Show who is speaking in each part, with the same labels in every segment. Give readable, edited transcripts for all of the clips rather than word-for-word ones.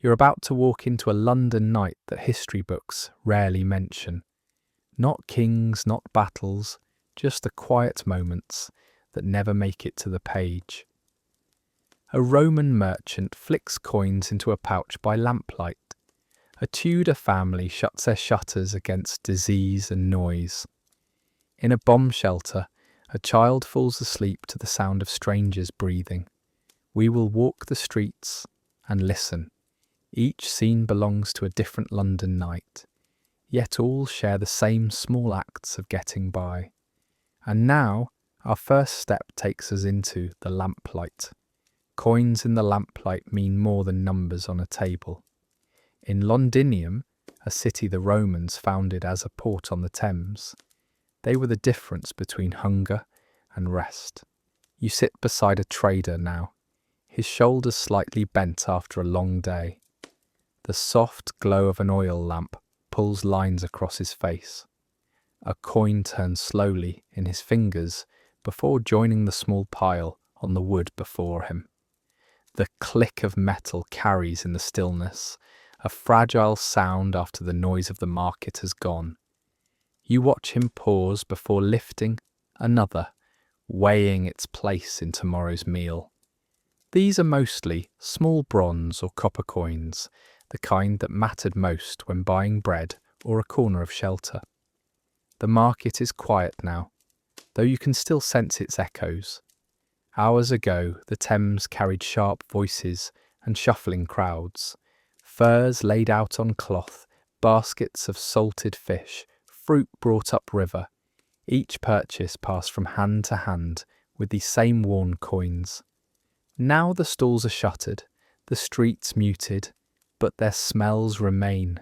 Speaker 1: You're about to walk into a London night that history books rarely mention. Not kings, not battles, just the quiet moments that never make it to the page. A Roman merchant flicks coins into a pouch by lamplight. A Tudor family shuts their shutters against disease and noise. In a bomb shelter, a child falls asleep to the sound of strangers breathing. We will walk the streets and listen. Each scene belongs to a different London night, yet all share the same small acts of getting by. And now, our first step takes us into the lamplight. Coins in the lamplight mean more than numbers on a table. In Londinium, a city the Romans founded as a port on the Thames, they were the difference between hunger and rest. You sit beside a trader now, his shoulders slightly bent after a long day. The soft glow of an oil lamp pulls lines across his face. A coin turns slowly in his fingers before joining the small pile on the wood before him. The click of metal carries in the stillness, a fragile sound after the noise of the market has gone. You watch him pause before lifting another, weighing its place in tomorrow's meal. These are mostly small bronze or copper coins, the kind that mattered most when buying bread or a corner of shelter. The market is quiet now, though you can still sense its echoes. Hours ago, the Thames carried sharp voices and shuffling crowds, furs laid out on cloth, baskets of salted fish, fruit brought up river. Each purchase passed from hand to hand with these same worn coins. Now the stalls are shuttered, the streets muted, but their smells remain.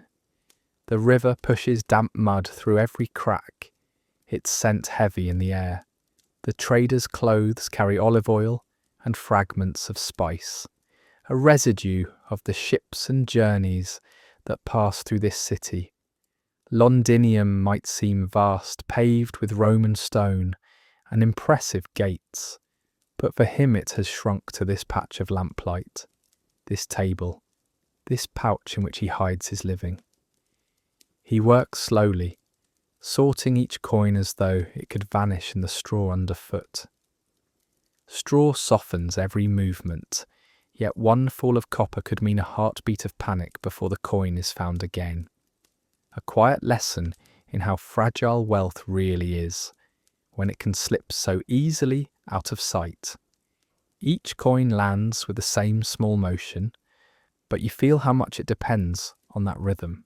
Speaker 1: The river pushes damp mud through every crack, its scent heavy in the air. The traders' clothes carry olive oil and fragments of spice, a residue of the ships and journeys that pass through this city. Londinium might seem vast, paved with Roman stone and impressive gates, but for him it has shrunk to this patch of lamplight, this table, this pouch in which he hides his living. He works slowly, sorting each coin as though it could vanish in the straw underfoot. Straw softens every movement, yet one fall of copper could mean a heartbeat of panic before the coin is found again. A quiet lesson in how fragile wealth really is, when it can slip so easily out of sight. Each coin lands with the same small motion, but you feel how much it depends on that rhythm.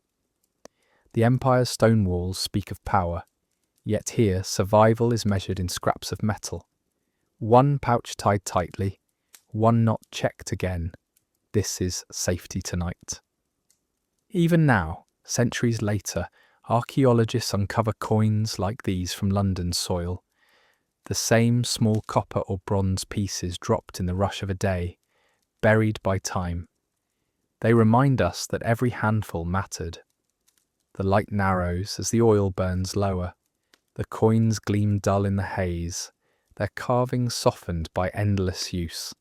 Speaker 1: The empire's stone walls speak of power, yet here survival is measured in scraps of metal. One pouch tied tightly, one not checked again. This is safety tonight. Even now, centuries later, archaeologists uncover coins like these from London's soil. The same small copper or bronze pieces dropped in the rush of a day, buried by time. They remind us that every handful mattered. The light narrows as the oil burns lower. The coins gleam dull in the haze, their carvings softened by endless use.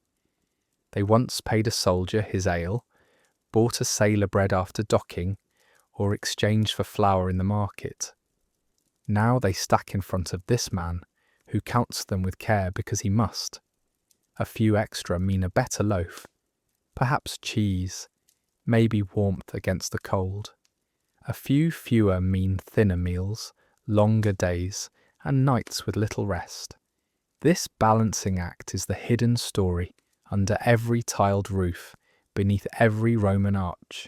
Speaker 1: They once paid a soldier his ale, bought a sailor bread after docking, or exchanged for flour in the market. Now they stack in front of this man, who counts them with care because he must. A few extra mean a better loaf, perhaps cheese, maybe warmth against the cold. A few fewer mean thinner meals, longer days, and nights with little rest. This balancing act is the hidden story under every tiled roof, beneath every Roman arch.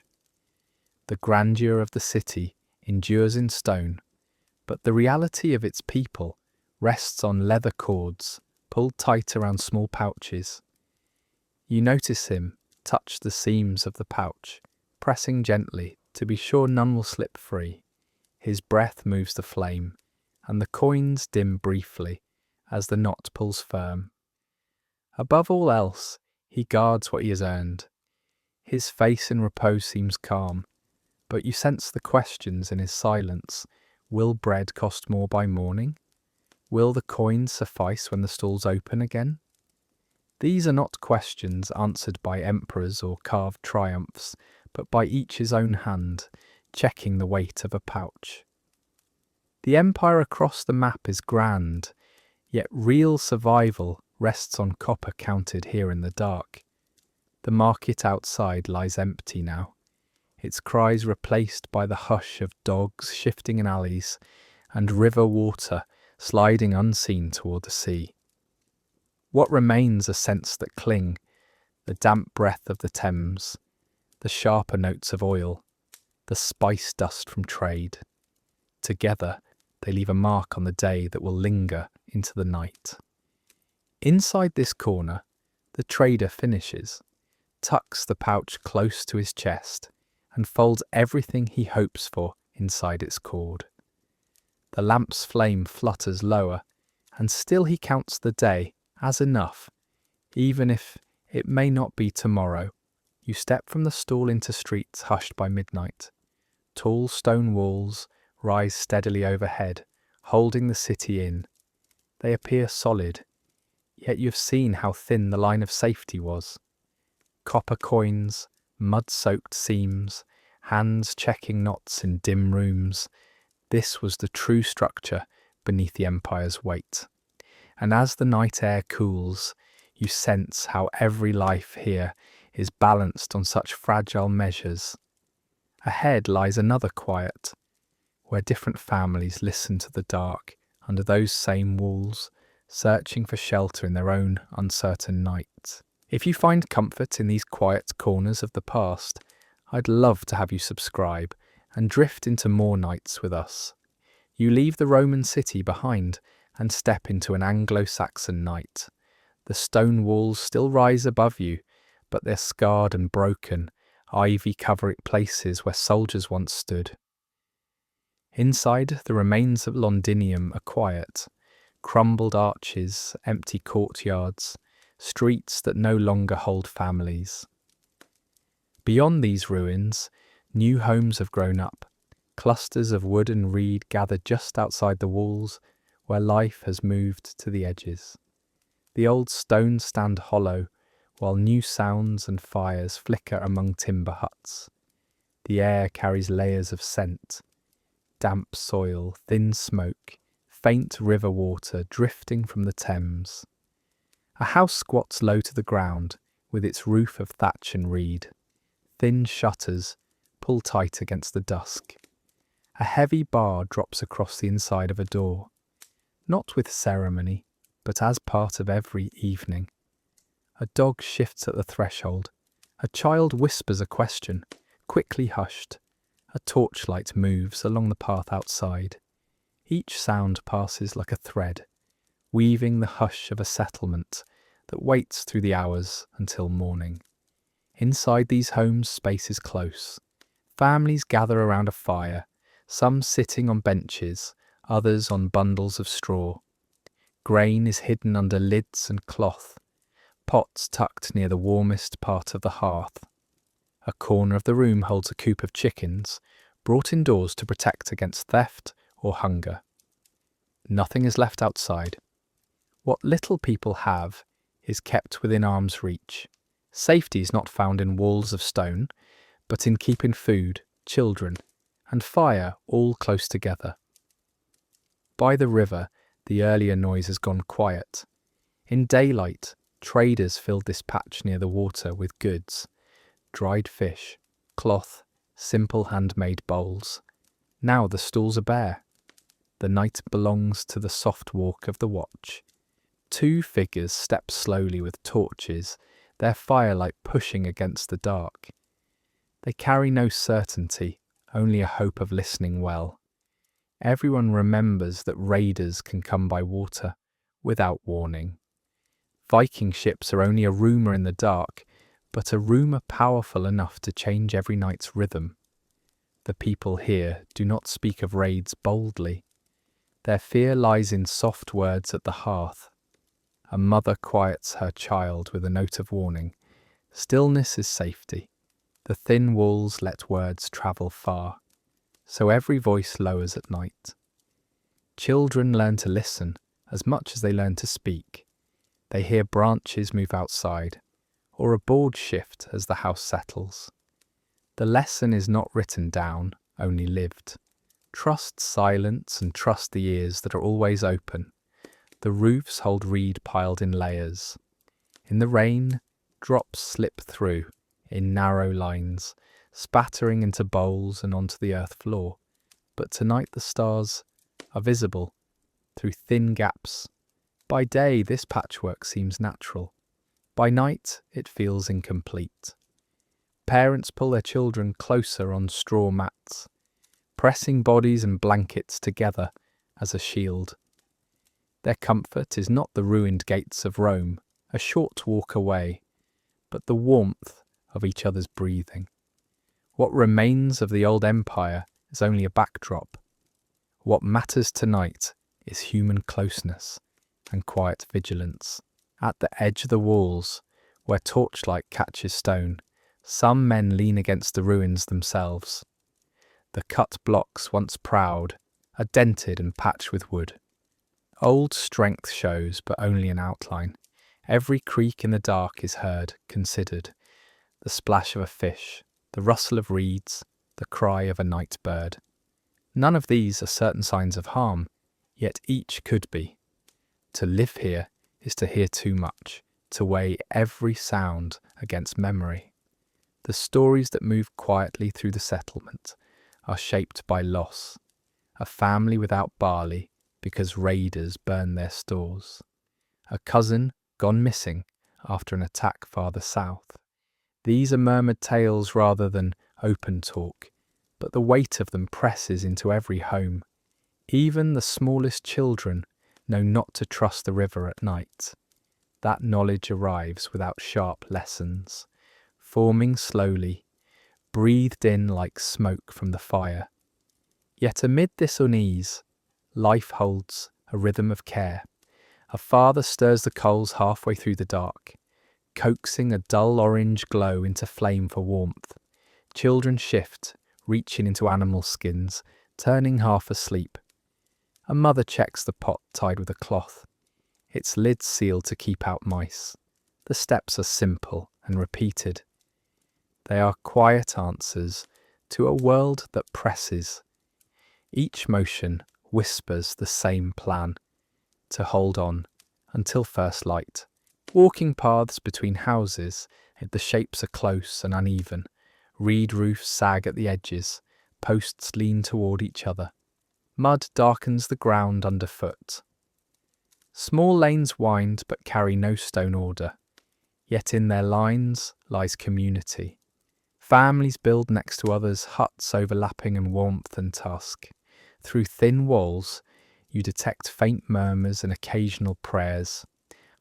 Speaker 1: The grandeur of the city endures in stone, but the reality of its people rests on leather cords pulled tight around small pouches. You notice him touch the seams of the pouch, pressing gently to be sure none will slip free. His breath moves the flame, and the coins dim briefly as the knot pulls firm. Above all else, he guards what he has earned. His face in repose seems calm, but you sense the questions in his silence. Will bread cost more by morning? Will the coins suffice when the stalls open again? These are not questions answered by emperors or carved triumphs, but by each his own hand, checking the weight of a pouch. The empire across the map is grand, yet real survival rests on copper counted here in the dark. The market outside lies empty now, its cries replaced by the hush of dogs shifting in alleys and river water sliding unseen toward the sea. What remains are scents that cling, the damp breath of the Thames, the sharper notes of oil, the spice dust from trade. Together, they leave a mark on the day that will linger into the night. Inside this corner, the trader finishes, tucks the pouch close to his chest, and folds everything he hopes for inside its cord. The lamp's flame flutters lower, and still he counts the day as enough, even if it may not be tomorrow. You step from the stall into streets hushed by midnight. Tall stone walls rise steadily overhead, holding the city in. They appear solid, yet you've seen how thin the line of safety was. Copper coins, mud-soaked seams, hands checking knots in dim rooms. This was the true structure beneath the empire's weight. And as the night air cools, you sense how every life here is balanced on such fragile measures. Ahead lies another quiet, where different families listen to the dark under those same walls, searching for shelter in their own uncertain nights. If you find comfort in these quiet corners of the past, I'd love to have you subscribe and drift into more nights with us. You leave the Roman city behind and step into an Anglo-Saxon night. The stone walls still rise above you, but they're scarred and broken, ivy-covering places where soldiers once stood. Inside, the remains of Londinium are quiet, crumbled arches, empty courtyards, streets that no longer hold families. Beyond these ruins, new homes have grown up, clusters of wood and reed gathered just outside the walls, where life has moved to the edges. The old stones stand hollow, while new sounds and fires flicker among timber huts. The air carries layers of scent, damp soil, thin smoke, faint river water drifting from the Thames. A house squats low to the ground, with its roof of thatch and reed. Thin shutters pull tight against the dusk. A heavy bar drops across the inside of a door, not with ceremony, but as part of every evening. A dog shifts at the threshold. A child whispers a question, quickly hushed. A torchlight moves along the path outside. Each sound passes like a thread, weaving the hush of a settlement that waits through the hours until morning. Inside these homes, space is close. Families gather around a fire, some sitting on benches, others on bundles of straw. Grain is hidden under lids and cloth, pots tucked near the warmest part of the hearth. A corner of the room holds a coop of chickens, brought indoors to protect against theft or hunger. Nothing is left outside. What little people have is kept within arm's reach. Safety is not found in walls of stone, but in keeping food, children, and fire all close together. By the river, the earlier noise has gone quiet. In daylight, traders filled this patch near the water with goods, dried fish, cloth, simple handmade bowls. Now the stalls are bare. The night belongs to the soft walk of the watch. Two figures step slowly with torches, their firelight pushing against the dark. They carry no certainty, only a hope of listening well. Everyone remembers that raiders can come by water, without warning. Viking ships are only a rumour in the dark, but a rumour powerful enough to change every night's rhythm. The people here do not speak of raids boldly. Their fear lies in soft words at the hearth. A mother quiets her child with a note of warning. Stillness is safety. The thin walls let words travel far, so every voice lowers at night. Children learn to listen as much as they learn to speak. They hear branches move outside, or a board shift as the house settles. The lesson is not written down, only lived. Trust silence and trust the ears that are always open. The roofs hold reed piled in layers. In the rain, drops slip through, in narrow lines, spattering into bowls and onto the earth floor. But tonight the stars are visible, through thin gaps. By day this patchwork seems natural. By night it feels incomplete. Parents pull their children closer on straw mats, pressing bodies and blankets together as a shield. Their comfort is not the ruined gates of Rome, a short walk away, but the warmth of each other's breathing. What remains of the old empire is only a backdrop. What matters tonight is human closeness and quiet vigilance. At the edge of the walls, where torchlight catches stone, some men lean against the ruins themselves. The cut blocks, once proud, are dented and patched with wood. Old strength shows, but only an outline. Every creak in the dark is heard, considered. The splash of a fish, the rustle of reeds, the cry of a night bird. None of these are certain signs of harm, yet each could be. To live here is to hear too much, to weigh every sound against memory. The stories that move quietly through the settlement are shaped by loss. A family without barley because raiders burn their stores. A cousin gone missing after an attack farther south. These are murmured tales rather than open talk, but the weight of them presses into every home. Even the smallest children know not to trust the river at night. That knowledge arrives without sharp lessons, forming slowly, breathed in like smoke from the fire. Yet amid this unease, life holds a rhythm of care. A father stirs the coals halfway through the dark, coaxing a dull orange glow into flame for warmth. Children shift, reaching into animal skins, turning half asleep. A mother checks the pot tied with a cloth, its lid sealed to keep out mice. The steps are simple and repeated. They are quiet answers to a world that presses. Each motion whispers the same plan, to hold on until first light. Walking paths between houses, the shapes are close and uneven. Reed roofs sag at the edges, posts lean toward each other. Mud darkens the ground underfoot. Small lanes wind but carry no stone order, yet in their lines lies community. Families build next to others, huts overlapping in warmth and task. Through thin walls, you detect faint murmurs and occasional prayers,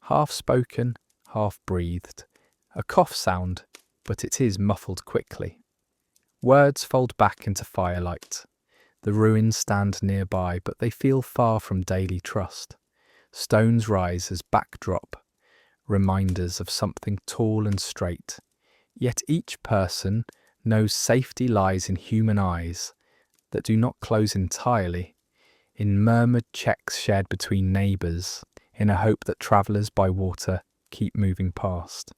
Speaker 1: half-spoken, half-breathed. A cough sound, but it is muffled quickly. Words fold back into firelight. The ruins stand nearby, but they feel far from daily trust. Stones rise as backdrop, reminders of something tall and straight. Yet each person knows safety lies in human eyes that do not close entirely, in murmured checks shared between neighbours, in a hope that travellers by water keep moving past.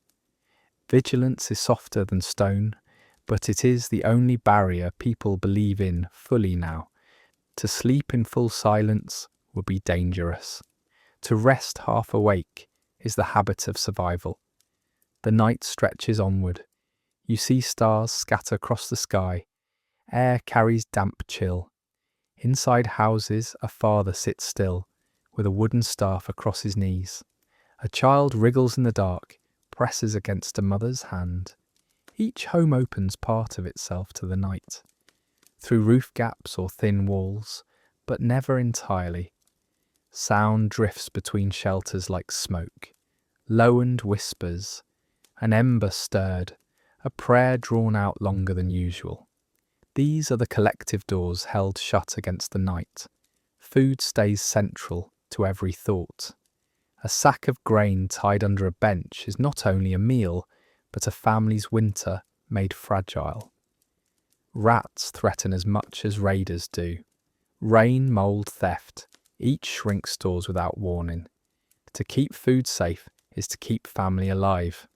Speaker 1: Vigilance is softer than stone, but it is the only barrier people believe in fully now. To sleep in full silence would be dangerous. To rest half awake is the habit of survival. The night stretches onward. You see stars scatter across the sky. Air carries damp chill. Inside houses, a father sits still, with a wooden staff across his knees. A child wriggles in the dark, presses against a mother's hand. Each home opens part of itself to the night, through roof gaps or thin walls, but never entirely. Sound drifts between shelters like smoke, low-end whispers, an ember stirred, a prayer drawn out longer than usual. These are the collective doors held shut against the night. Food stays central to every thought. A sack of grain tied under a bench is not only a meal, but a family's winter made fragile. Rats threaten as much as raiders do. Rain, mould, theft, each shrinks stores without warning. To keep food safe is to keep family alive.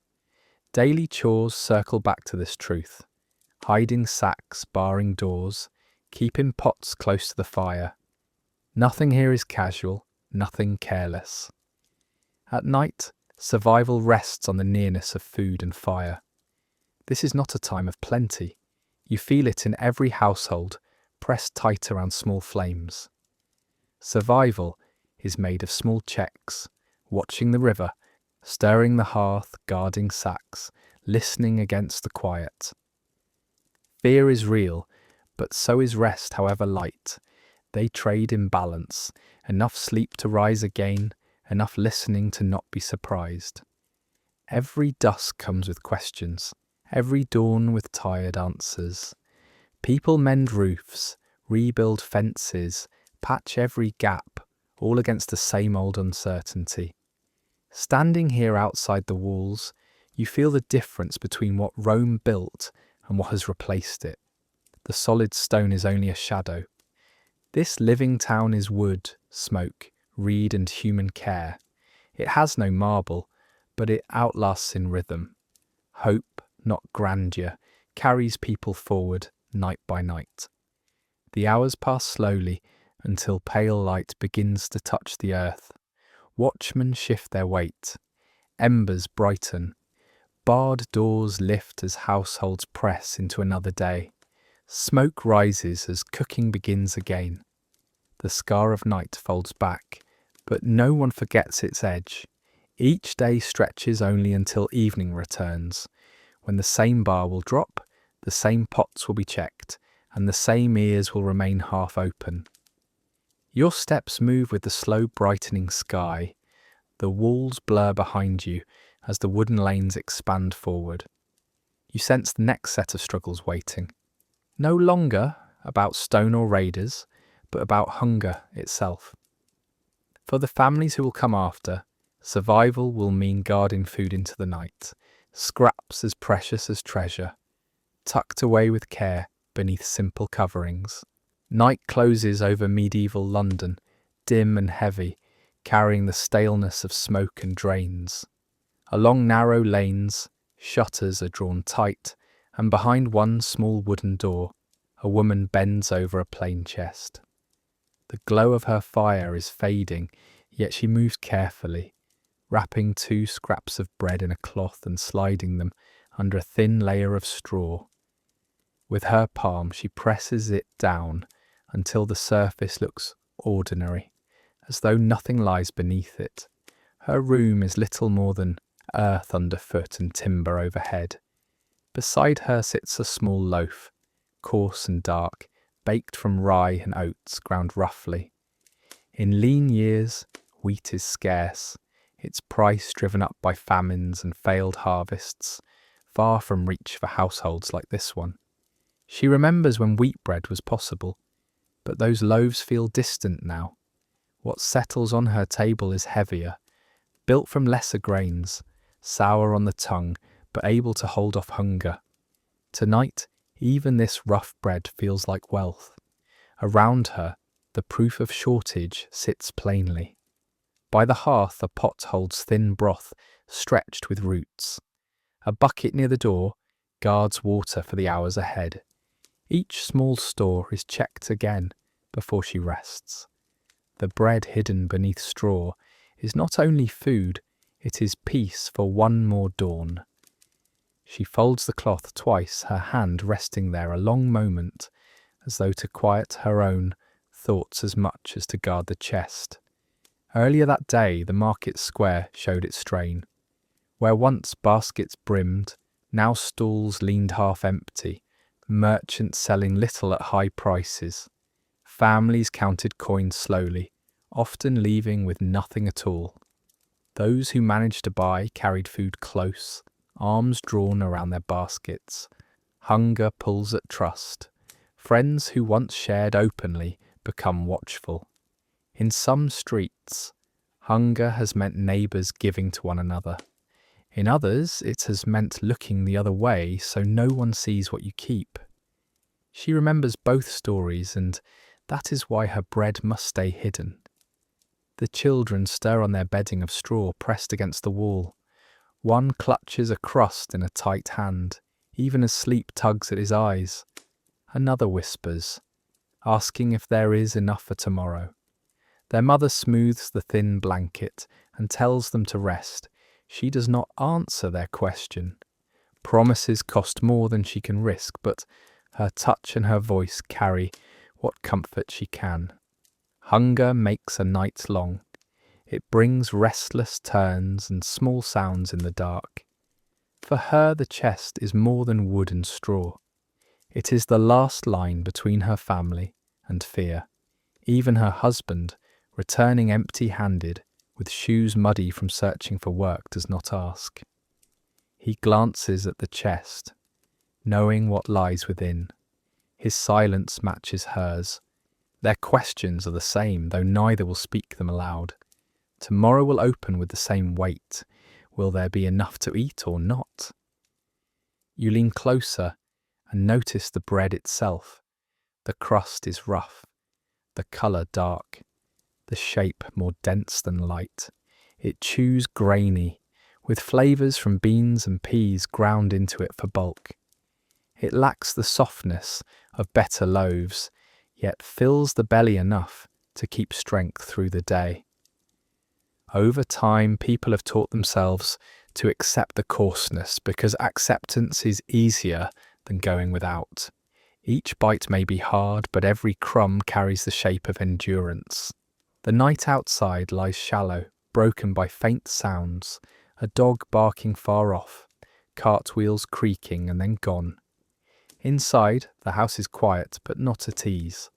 Speaker 1: Daily chores circle back to this truth. hiding sacks, barring doors, keeping pots close to the fire. Nothing here is casual, nothing careless. At night, survival rests on the nearness of food and fire. This is not a time of plenty. You feel it in every household, pressed tight around small flames. Survival is made of small checks, watching the river, stirring the hearth, guarding sacks, listening against the quiet. Fear is real, but so is rest, however light. They trade in balance, enough sleep to rise again, enough listening to not be surprised. Every dusk comes with questions, every dawn with tired answers. People mend roofs, rebuild fences, patch every gap, all against the same old uncertainty. Standing here outside the walls, you feel the difference between what Rome built and what has replaced it. The solid stone is only a shadow. This living town is wood, smoke, reed and human care. It has no marble, but it outlasts in rhythm. Hope, not grandeur, carries people forward night by night. The hours pass slowly until pale light begins to touch the earth. Watchmen shift their weight. Embers brighten. Barred doors lift as households press into another day. Smoke rises as cooking begins again. The scar of night folds back, but no one forgets its edge. Each day stretches only until evening returns, when the same bar will drop, the same pots will be checked, and the same ears will remain half open. Your steps move with the slow brightening sky. The walls blur behind you as the wooden lanes expand forward. You sense the next set of struggles waiting. No longer about stone or raiders, but about hunger itself. For the families who will come after, survival will mean guarding food into the night, scraps as precious as treasure, tucked away with care beneath simple coverings. Night closes over medieval London, dim and heavy, carrying the staleness of smoke and drains. Along narrow lanes, shutters are drawn tight, and behind one small wooden door, a woman bends over a plain chest. The glow of her fire is fading, yet she moves carefully, wrapping 2 scraps of bread in a cloth and sliding them under a thin layer of straw. With her palm she presses it down until the surface looks ordinary, as though nothing lies beneath it. Her room is little more than earth underfoot and timber overhead. Beside her sits a small loaf, coarse and dark, baked from rye and oats ground roughly. In lean years, wheat is scarce, its price driven up by famines and failed harvests, far from reach for households like this one. She remembers when wheat bread was possible, but those loaves feel distant now. What settles on her table is heavier, built from lesser grains, sour on the tongue, but able to hold off hunger. Tonight, even this rough bread feels like wealth. Around her, the proof of shortage sits plainly. By the hearth, a pot holds thin broth, stretched with roots. A bucket near the door guards water for the hours ahead. Each small store is checked again before she rests. The bread hidden beneath straw is not only food, it is peace for one more dawn. She folds the cloth twice, her hand resting there a long moment, as though to quiet her own thoughts as much as to guard the chest. Earlier that day, the market square showed its strain. Where once baskets brimmed, now stalls leaned half empty, merchants selling little at high prices. Families counted coins slowly, often leaving with nothing at all. Those who managed to buy carried food close, arms drawn around their baskets. Hunger pulls at trust. Friends who once shared openly become watchful. In some streets, hunger has meant neighbours giving to one another. In others, it has meant looking the other way so no one sees what you keep. She remembers both stories, and that is why her bread must stay hidden. The children stir on their bedding of straw pressed against the wall. One clutches a crust in a tight hand, even as sleep tugs at his eyes. Another whispers, asking if there is enough for tomorrow. Their mother smooths the thin blanket and tells them to rest. She does not answer their question. Promises cost more than she can risk, but her touch and her voice carry what comfort she can. Hunger makes a night long. It brings restless turns and small sounds in the dark. For her, the chest is more than wood and straw. It is the last line between her family and fear. Even her husband, returning empty-handed, with shoes muddy from searching for work, does not ask. He glances at the chest, knowing what lies within. His silence matches hers. Their questions are the same, though neither will speak them aloud. Tomorrow will open with the same weight. Will there be enough to eat or not? You lean closer and notice the bread itself. The crust is rough, the colour dark, the shape more dense than light. It chews grainy, with flavours from beans and peas ground into it for bulk. It lacks the softness of better loaves, yet fills the belly enough to keep strength through the day. Over time, people have taught themselves to accept the coarseness because acceptance is easier than going without. Each bite may be hard, but every crumb carries the shape of endurance. The night outside lies shallow, broken by faint sounds, a dog barking far off, cartwheels creaking and then gone. Inside, the house is quiet but not at ease.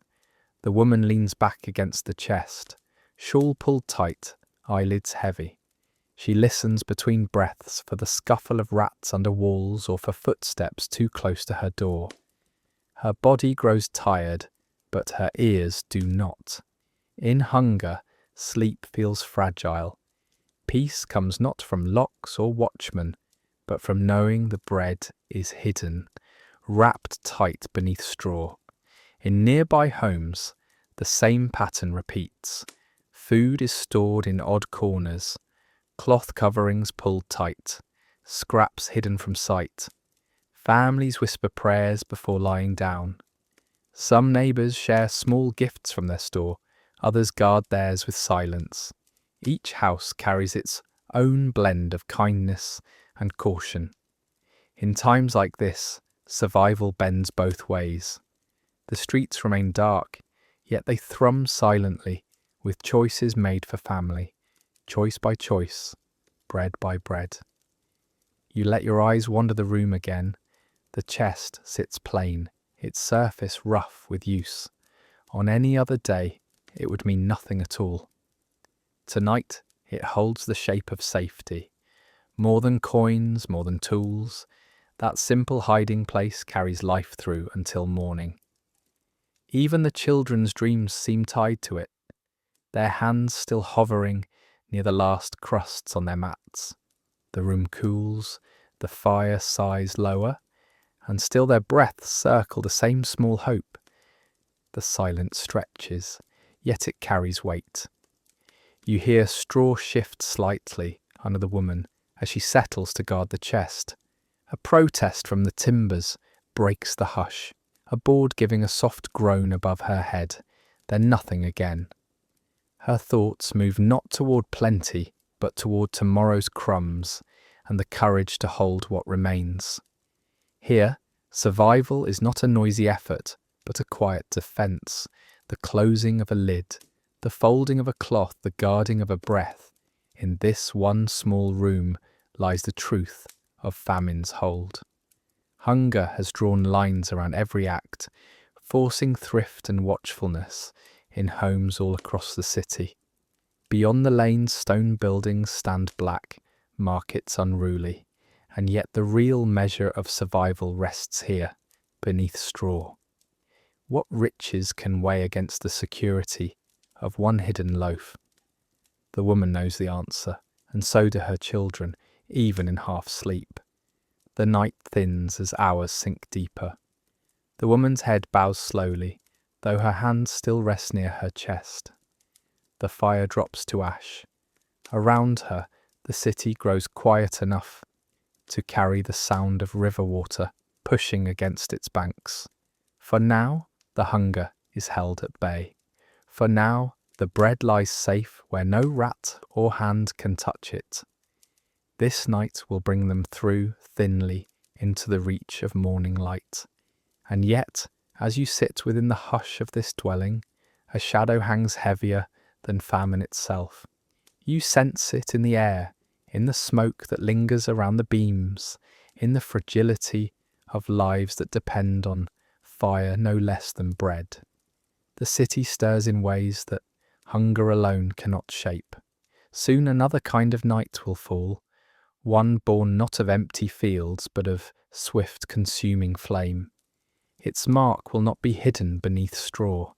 Speaker 1: The woman leans back against the chest, shawl pulled tight, eyelids heavy. She listens between breaths for the scuffle of rats under walls or for footsteps too close to her door. Her body grows tired, but her ears do not. In hunger, sleep feels fragile. Peace comes not from locks or watchmen, but from knowing the bread is hidden, wrapped tight beneath straw. In nearby homes, the same pattern repeats. Food is stored in odd corners, cloth coverings pulled tight, scraps hidden from sight. Families whisper prayers before lying down. Some neighbours share small gifts from their store, others guard theirs with silence. Each house carries its own blend of kindness and caution. In times like this, survival bends both ways. The streets remain dark, yet they thrum silently, with choices made for family, choice by choice, bread by bread. You let your eyes wander the room again. The chest sits plain, its surface rough with use. On any other day, it would mean nothing at all. Tonight, it holds the shape of safety. More than coins, more than tools, that simple hiding place carries life through until morning. Even the children's dreams seem tied to it, their hands still hovering near the last crusts on their mats. The room cools, the fire sighs lower, and still their breaths circle the same small hope. The silence stretches, yet it carries weight. You hear straw shift slightly under the woman as she settles to guard the chest. A protest from the timbers breaks the hush, a board giving a soft groan above her head, then nothing again. Her thoughts move not toward plenty, but toward tomorrow's crumbs and the courage to hold what remains. Here, survival is not a noisy effort, but a quiet defense, the closing of a lid, the folding of a cloth, the guarding of a breath. In this one small room lies the truth of famine's hold. Hunger has drawn lines around every act, forcing thrift and watchfulness in homes all across the city. Beyond the lanes, stone buildings stand black, markets unruly, and yet the real measure of survival rests here, beneath straw. What riches can weigh against the security of one hidden loaf? The woman knows the answer, and so do her children, even in half sleep. The night thins as hours sink deeper. The woman's head bows slowly, though her hands still rest near her chest. The fire drops to ash. Around her, the city grows quiet enough to carry the sound of river water pushing against its banks. For now, the hunger is held at bay. For now, the bread lies safe where no rat or hand can touch it. This night will bring them through thinly into the reach of morning light. And yet, as you sit within the hush of this dwelling, a shadow hangs heavier than famine itself. You sense it in the air, in the smoke that lingers around the beams, in the fragility of lives that depend on fire no less than bread. The city stirs in ways that hunger alone cannot shape. Soon another kind of night will fall, one born not of empty fields but of swift consuming flame. Its mark will not be hidden beneath straw.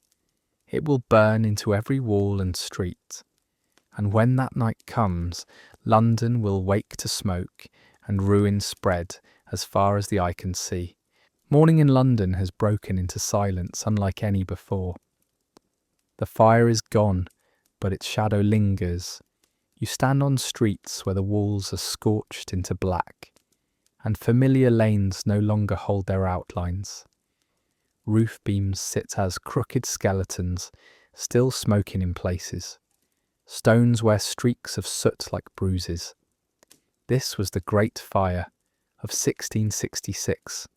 Speaker 1: It will burn into every wall and street. And when that night comes, London will wake to smoke and ruin spread as far as the eye can see. Morning in London has broken into silence unlike any before. The fire is gone, but its shadow lingers. You stand on streets where the walls are scorched into black, and familiar lanes no longer hold their outlines. Roof beams sit as crooked skeletons, still smoking in places. Stones wear streaks of soot like bruises. This was the Great Fire of 1666,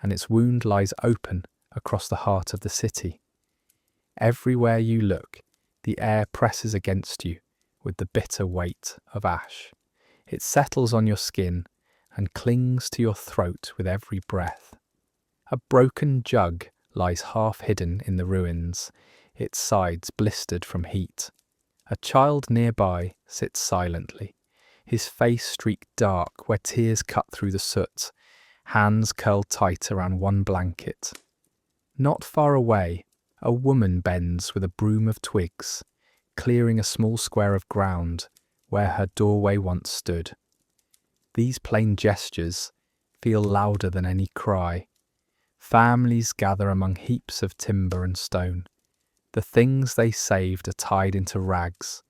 Speaker 1: and its wound lies open across the heart of the city. Everywhere you look, the air presses against you with the bitter weight of ash. It settles on your skin and clings to your throat with every breath. A broken jug lies half hidden in the ruins, its sides blistered from heat. A child nearby sits silently, his face streaked dark where tears cut through the soot, hands curled tight around one blanket. Not far away, a woman bends with a broom of twigs, clearing a small square of ground where her doorway once stood. These plain gestures feel louder than any cry. Families gather among heaps of timber and stone. The things they saved are tied into rags.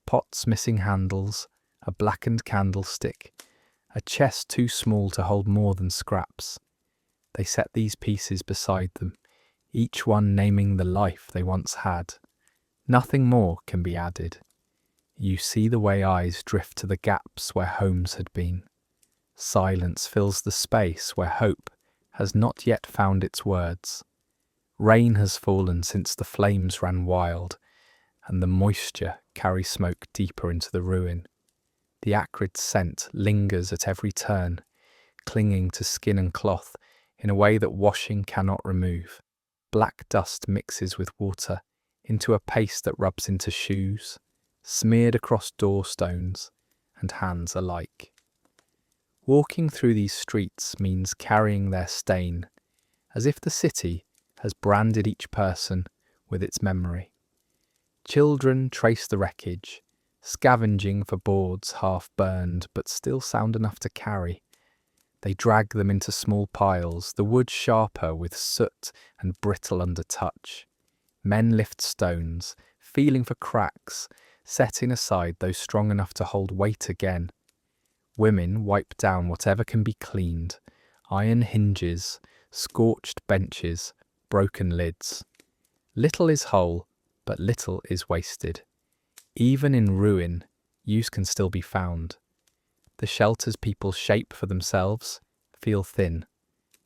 Speaker 1: Pots missing handles, a blackened candlestick, a chest too small to hold more than scraps. They set these pieces beside them, each one naming the life they once had. Nothing more can be added. You see the way eyes drift to the gaps where homes had been. Silence fills the space where hope has not yet found its words. Rain has fallen since the flames ran wild, and the moisture carries smoke deeper into the ruin. The acrid scent lingers at every turn, clinging to skin and cloth in a way that washing cannot remove. Black dust mixes with water into a paste that rubs into shoes, smeared across door stones and hands alike. Walking through these streets means carrying their stain, as if the city has branded each person with its memory. Children trace the wreckage, scavenging for boards half burned but still sound enough to carry. They drag them into small piles, the wood sharper with soot and brittle under touch. Men lift stones, feeling for cracks, setting aside those strong enough to hold weight again. Women wipe down whatever can be cleaned, iron hinges, scorched benches, broken lids. Little is whole, but little is wasted. Even in ruin, use can still be found. The shelters people shape for themselves feel thin.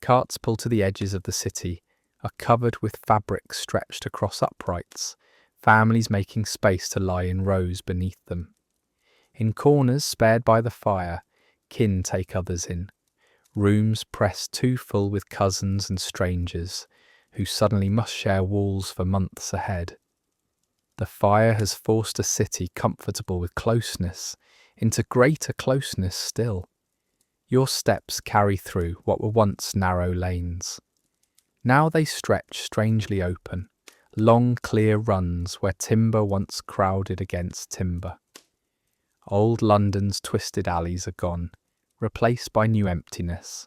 Speaker 1: Carts pulled to the edges of the city are covered with fabric stretched across uprights, families making space to lie in rows beneath them. In corners spared by the fire, kin take others in. Rooms pressed too full with cousins and strangers, who suddenly must share walls for months ahead. The fire has forced a city comfortable with closeness into greater closeness still. Your steps carry through what were once narrow lanes. Now they stretch strangely open, long clear runs where timber once crowded against timber. Old London's twisted alleys are gone, replaced by new emptiness.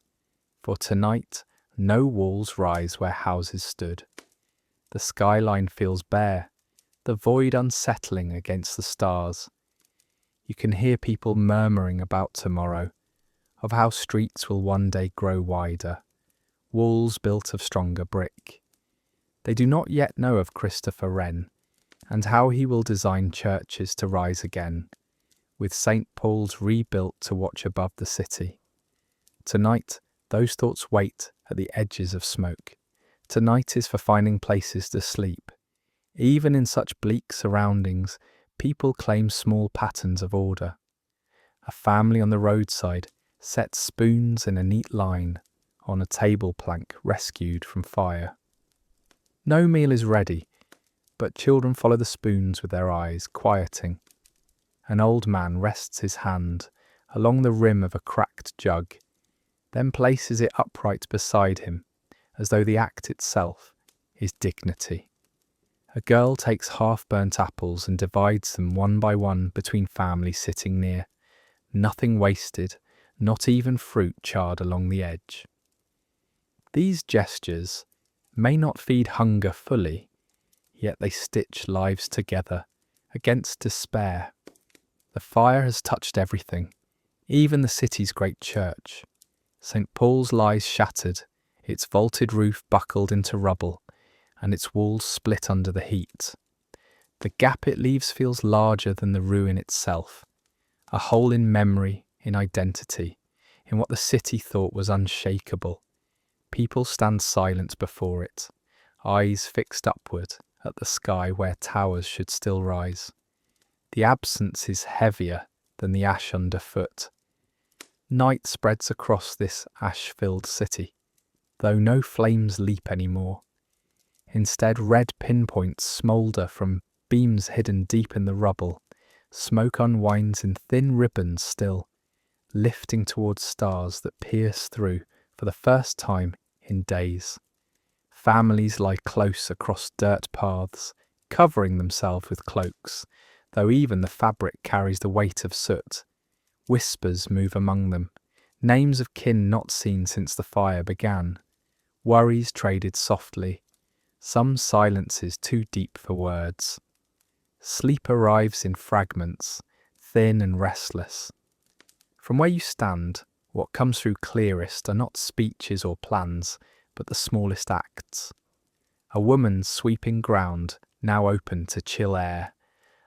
Speaker 1: For tonight, no walls rise where houses stood. The skyline feels bare, the void unsettling against the stars. You can hear people murmuring about tomorrow, of how streets will one day grow wider, walls built of stronger brick. They do not yet know of Christopher Wren, and how he will design churches to rise again, with St. Paul's rebuilt to watch above the city. Tonight, those thoughts wait at the edges of smoke. Tonight is for finding places to sleep. Even in such bleak surroundings, people claim small patterns of order. A family on the roadside sets spoons in a neat line on a table plank rescued from fire. No meal is ready, but children follow the spoons with their eyes, quieting. An old man rests his hand along the rim of a cracked jug, then places it upright beside him, as though the act itself is dignity. A girl takes half-burnt apples and divides them one by one between families sitting near. Nothing wasted, not even fruit charred along the edge. These gestures may not feed hunger fully, yet they stitch lives together against despair. The fire has touched everything, even the city's great church. St. Paul's lies shattered, its vaulted roof buckled into rubble, and its walls split under the heat. The gap it leaves feels larger than the ruin itself, a hole in memory, in identity, in what the city thought was unshakable. People stand silent before it, eyes fixed upward at the sky where towers should still rise. The absence is heavier than the ash underfoot. Night spreads across this ash-filled city, though no flames leap anymore. Instead, red pinpoints smoulder from beams hidden deep in the rubble. Smoke unwinds in thin ribbons still, lifting towards stars that pierce through for the first time in days. Families lie close across dirt paths, covering themselves with cloaks, though even the fabric carries the weight of soot. Whispers move among them, names of kin not seen since the fire began. Worries traded softly, some silences too deep for words. Sleep arrives in fragments, thin and restless. From where you stand, what comes through clearest are not speeches or plans, but the smallest acts. A woman sweeping ground, now open to chill air.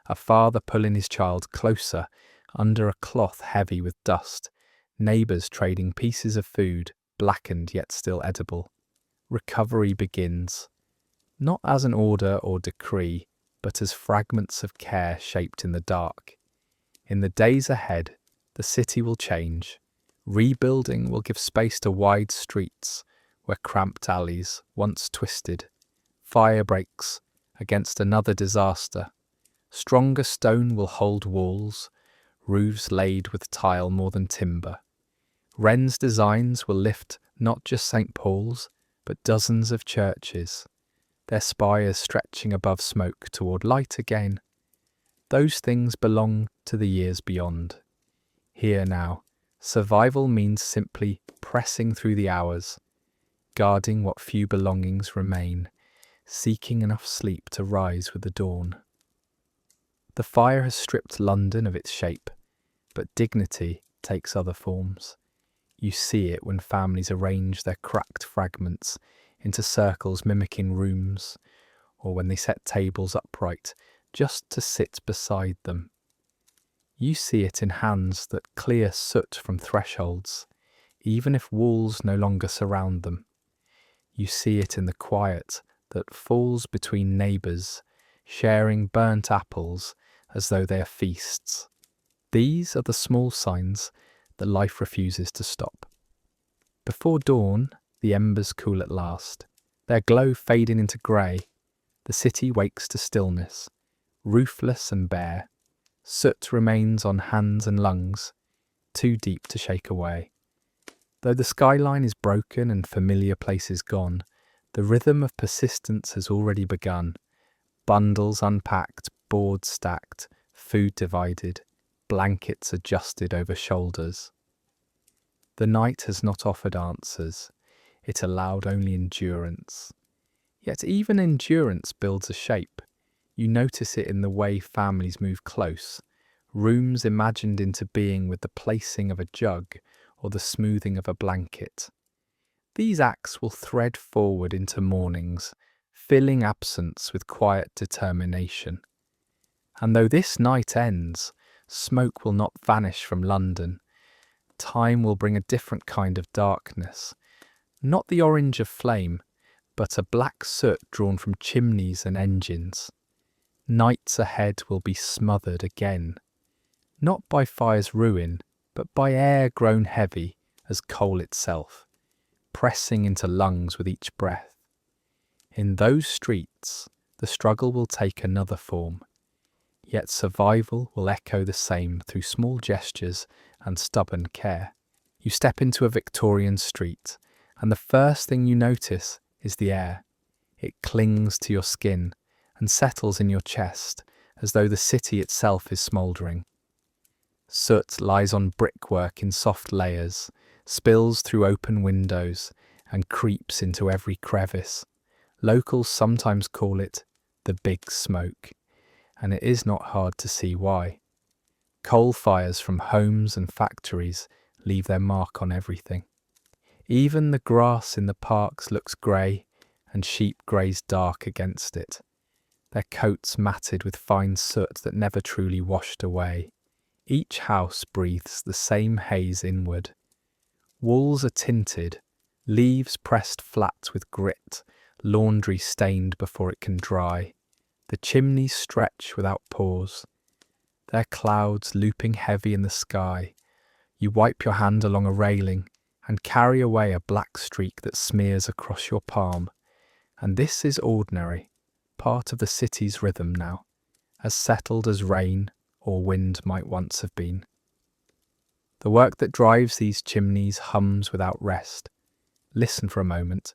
Speaker 1: A father pulling his child closer, under a cloth heavy with dust. Neighbours trading pieces of food, blackened yet still edible. Recovery begins, not as an order or decree, but as fragments of care shaped in the dark. In the days ahead, the city will change. Rebuilding will give space to wide streets, where cramped alleys once twisted. Fire breaks against another disaster. Stronger stone will hold walls, roofs laid with tile more than timber. Wren's designs will lift not just St. Paul's, but dozens of churches, their spires stretching above smoke toward light again. Those things belong to the years beyond. Here now, survival means simply pressing through the hours, guarding what few belongings remain, seeking enough sleep to rise with the dawn. The fire has stripped London of its shape, but dignity takes other forms. You see it when families arrange their cracked fragments into circles mimicking rooms, or when they set tables upright just to sit beside them. You see it in hands that clear soot from thresholds, even if walls no longer surround them. You see it in the quiet that falls between neighbours, sharing burnt apples as though they are feasts. These are the small signs that life refuses to stop. Before dawn, the embers cool at last, their glow fading into grey. The city wakes to stillness, roofless and bare. Soot remains on hands and lungs, too deep to shake away. Though the skyline is broken and familiar places gone, the rhythm of persistence has already begun. Bundles unpacked, boards stacked, food divided, blankets adjusted over shoulders. The night has not offered answers, it allowed only endurance. Yet even endurance builds a shape. You notice it in the way families move close, rooms imagined into being with the placing of a jug or the smoothing of a blanket. These acts will thread forward into mornings, filling absence with quiet determination. And though this night ends, smoke will not vanish from London. Time will bring a different kind of darkness, not the orange of flame, but a black soot drawn from chimneys and engines. Nights ahead will be smothered again, not by fire's ruin, but by air grown heavy as coal itself, pressing into lungs with each breath. In those streets, the struggle will take another form, yet survival will echo the same through small gestures and stubborn care. You step into a Victorian street, and the first thing you notice is the air. It clings to your skin and settles in your chest as though the city itself is smouldering. Soot lies on brickwork in soft layers, spills through open windows, and creeps into every crevice. Locals sometimes call it the Big Smoke, and it is not hard to see why. Coal fires from homes and factories leave their mark on everything. Even the grass in the parks looks grey, and sheep graze dark against it, their coats matted with fine soot that never truly washed away. Each house breathes the same haze inward. Walls are tinted, leaves pressed flat with grit, laundry stained before it can dry. The chimneys stretch without pause, their clouds looping heavy in the sky. You wipe your hand along a railing and carry away a black streak that smears across your palm. And this is ordinary, part of the city's rhythm now, as settled as rain or wind might once have been. The work that drives these chimneys hums without rest. Listen for a moment,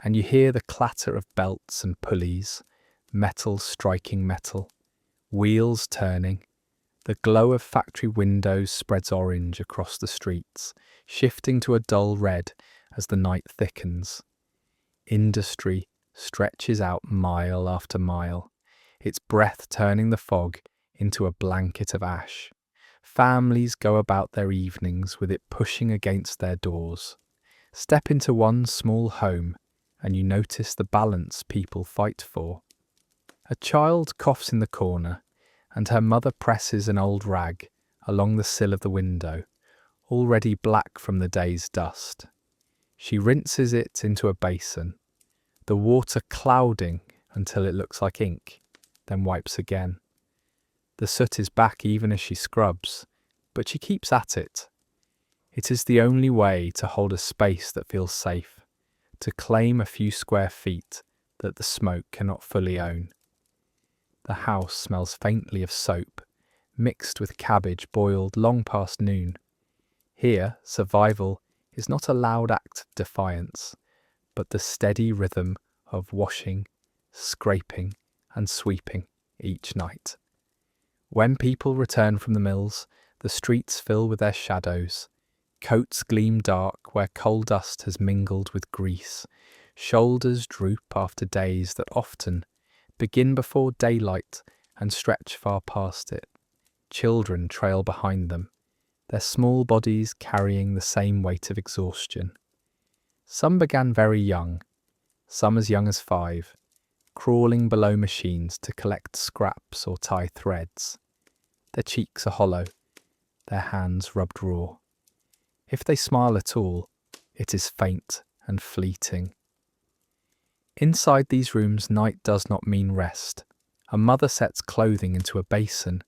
Speaker 1: and you hear the clatter of belts and pulleys, metal striking metal, wheels turning. The glow of factory windows spreads orange across the streets, shifting to a dull red as the night thickens. Industry stretches out mile after mile, its breath turning the fog into a blanket of ash. Families go about their evenings with it pushing against their doors. Step into one small home and you notice the balance people fight for. A child coughs in the corner, and her mother presses an old rag along the sill of the window, already black from the day's dust. She rinses it into a basin, the water clouding until it looks like ink, then wipes again. The soot is back even as she scrubs, but she keeps at it. It is the only way to hold a space that feels safe, to claim a few square feet that the smoke cannot fully own. The house smells faintly of soap, mixed with cabbage boiled long past noon. Here, survival is not a loud act of defiance, but the steady rhythm of washing, scraping, and sweeping each night. When people return from the mills, the streets fill with their shadows. Coats gleam dark where coal dust has mingled with grease. Shoulders droop after days that often begin before daylight and stretch far past it. Children trail behind them, their small bodies carrying the same weight of exhaustion. Some began very young, some as young as 5, crawling below machines to collect scraps or tie threads. Their cheeks are hollow, their hands rubbed raw. If they smile at all, it is faint and fleeting. Inside these rooms, night does not mean rest. A mother sets clothing into a basin,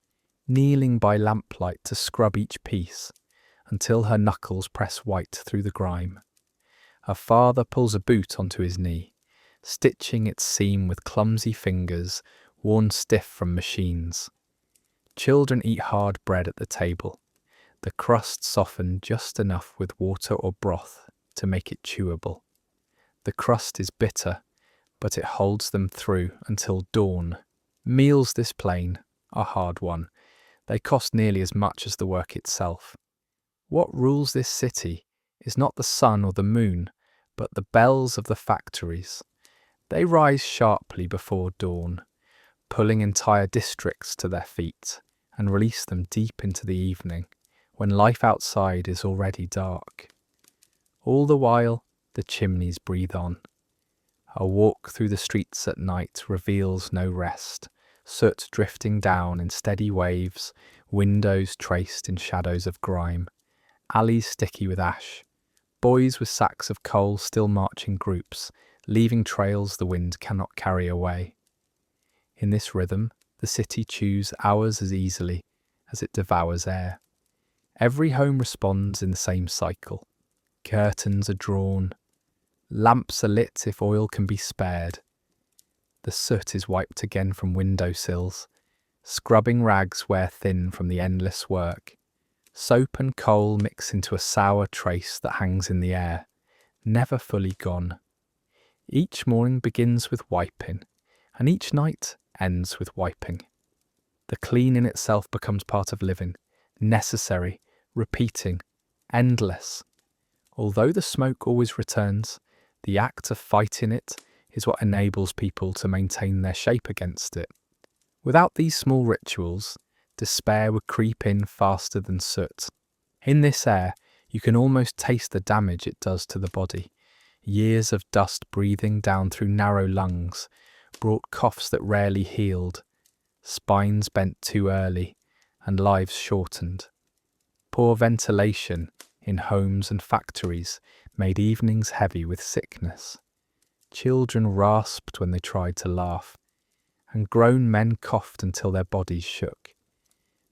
Speaker 1: kneeling by lamplight to scrub each piece until her knuckles press white through the grime. A father pulls a boot onto his knee, stitching its seam with clumsy fingers worn stiff from machines. Children eat hard bread at the table, the crust softened just enough with water or broth to make it chewable. The crust is bitter, but it holds them through until dawn. Meals this plain are hard won. They cost nearly as much as the work itself. What rules this city is not the sun or the moon, but the bells of the factories. They rise sharply before dawn, pulling entire districts to their feet, and release them deep into the evening, when life outside is already dark. All the while, the chimneys breathe on. A walk through the streets at night reveals no rest, soot drifting down in steady waves, windows traced in shadows of grime, alleys sticky with ash, boys with sacks of coal still march in groups, leaving trails the wind cannot carry away. In this rhythm, the city chews hours as easily as it devours air. Every home responds in the same cycle. Curtains are drawn, lamps are lit if oil can be spared. The soot is wiped again from windowsills. Scrubbing rags wear thin from the endless work. Soap and coal mix into a sour trace that hangs in the air, never fully gone. Each morning begins with wiping, and each night ends with wiping. The clean in itself becomes part of living, necessary, repeating, endless. Although the smoke always returns, the act of fighting it is what enables people to maintain their shape against it. Without these small rituals, despair would creep in faster than soot. In this air, you can almost taste the damage it does to the body. Years of dust breathing down through narrow lungs brought coughs that rarely healed, spines bent too early, and lives shortened. Poor ventilation in homes and factories made evenings heavy with sickness. Children rasped when they tried to laugh, and grown men coughed until their bodies shook.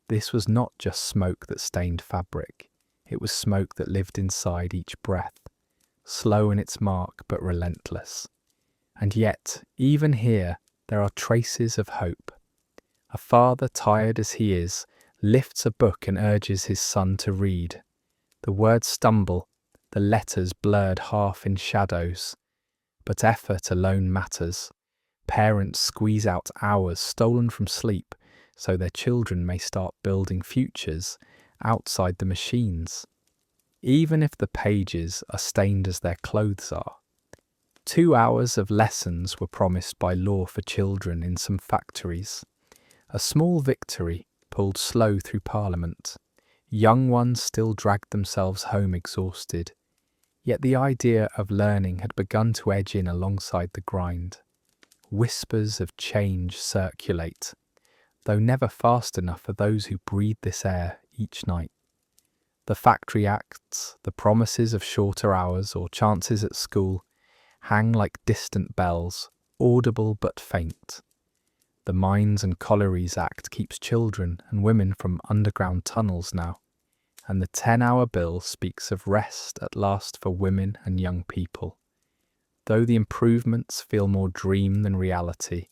Speaker 1: This was not just smoke that stained fabric, it was smoke that lived inside each breath, slow in its mark but relentless. And yet, even here, there are traces of hope. A father, tired as he is, lifts a book and urges his son to read. The words stumble, the letters blurred half in shadows. But effort alone matters. Parents squeeze out hours stolen from sleep so their children may start building futures outside the machines, even if the pages are stained as their clothes are. 2 hours of lessons were promised by law for children in some factories. A small victory pulled slow through Parliament. Young ones still dragged themselves home exhausted. Yet the idea of learning had begun to edge in alongside the grind. Whispers of change circulate, though never fast enough for those who breathe this air each night. The factory acts, the promises of shorter hours or chances at school, hang like distant bells, audible but faint. The Mines and Collieries Act keeps children and women from underground tunnels now, and the 10-hour bill speaks of rest at last for women and young people. Though the improvements feel more dream than reality,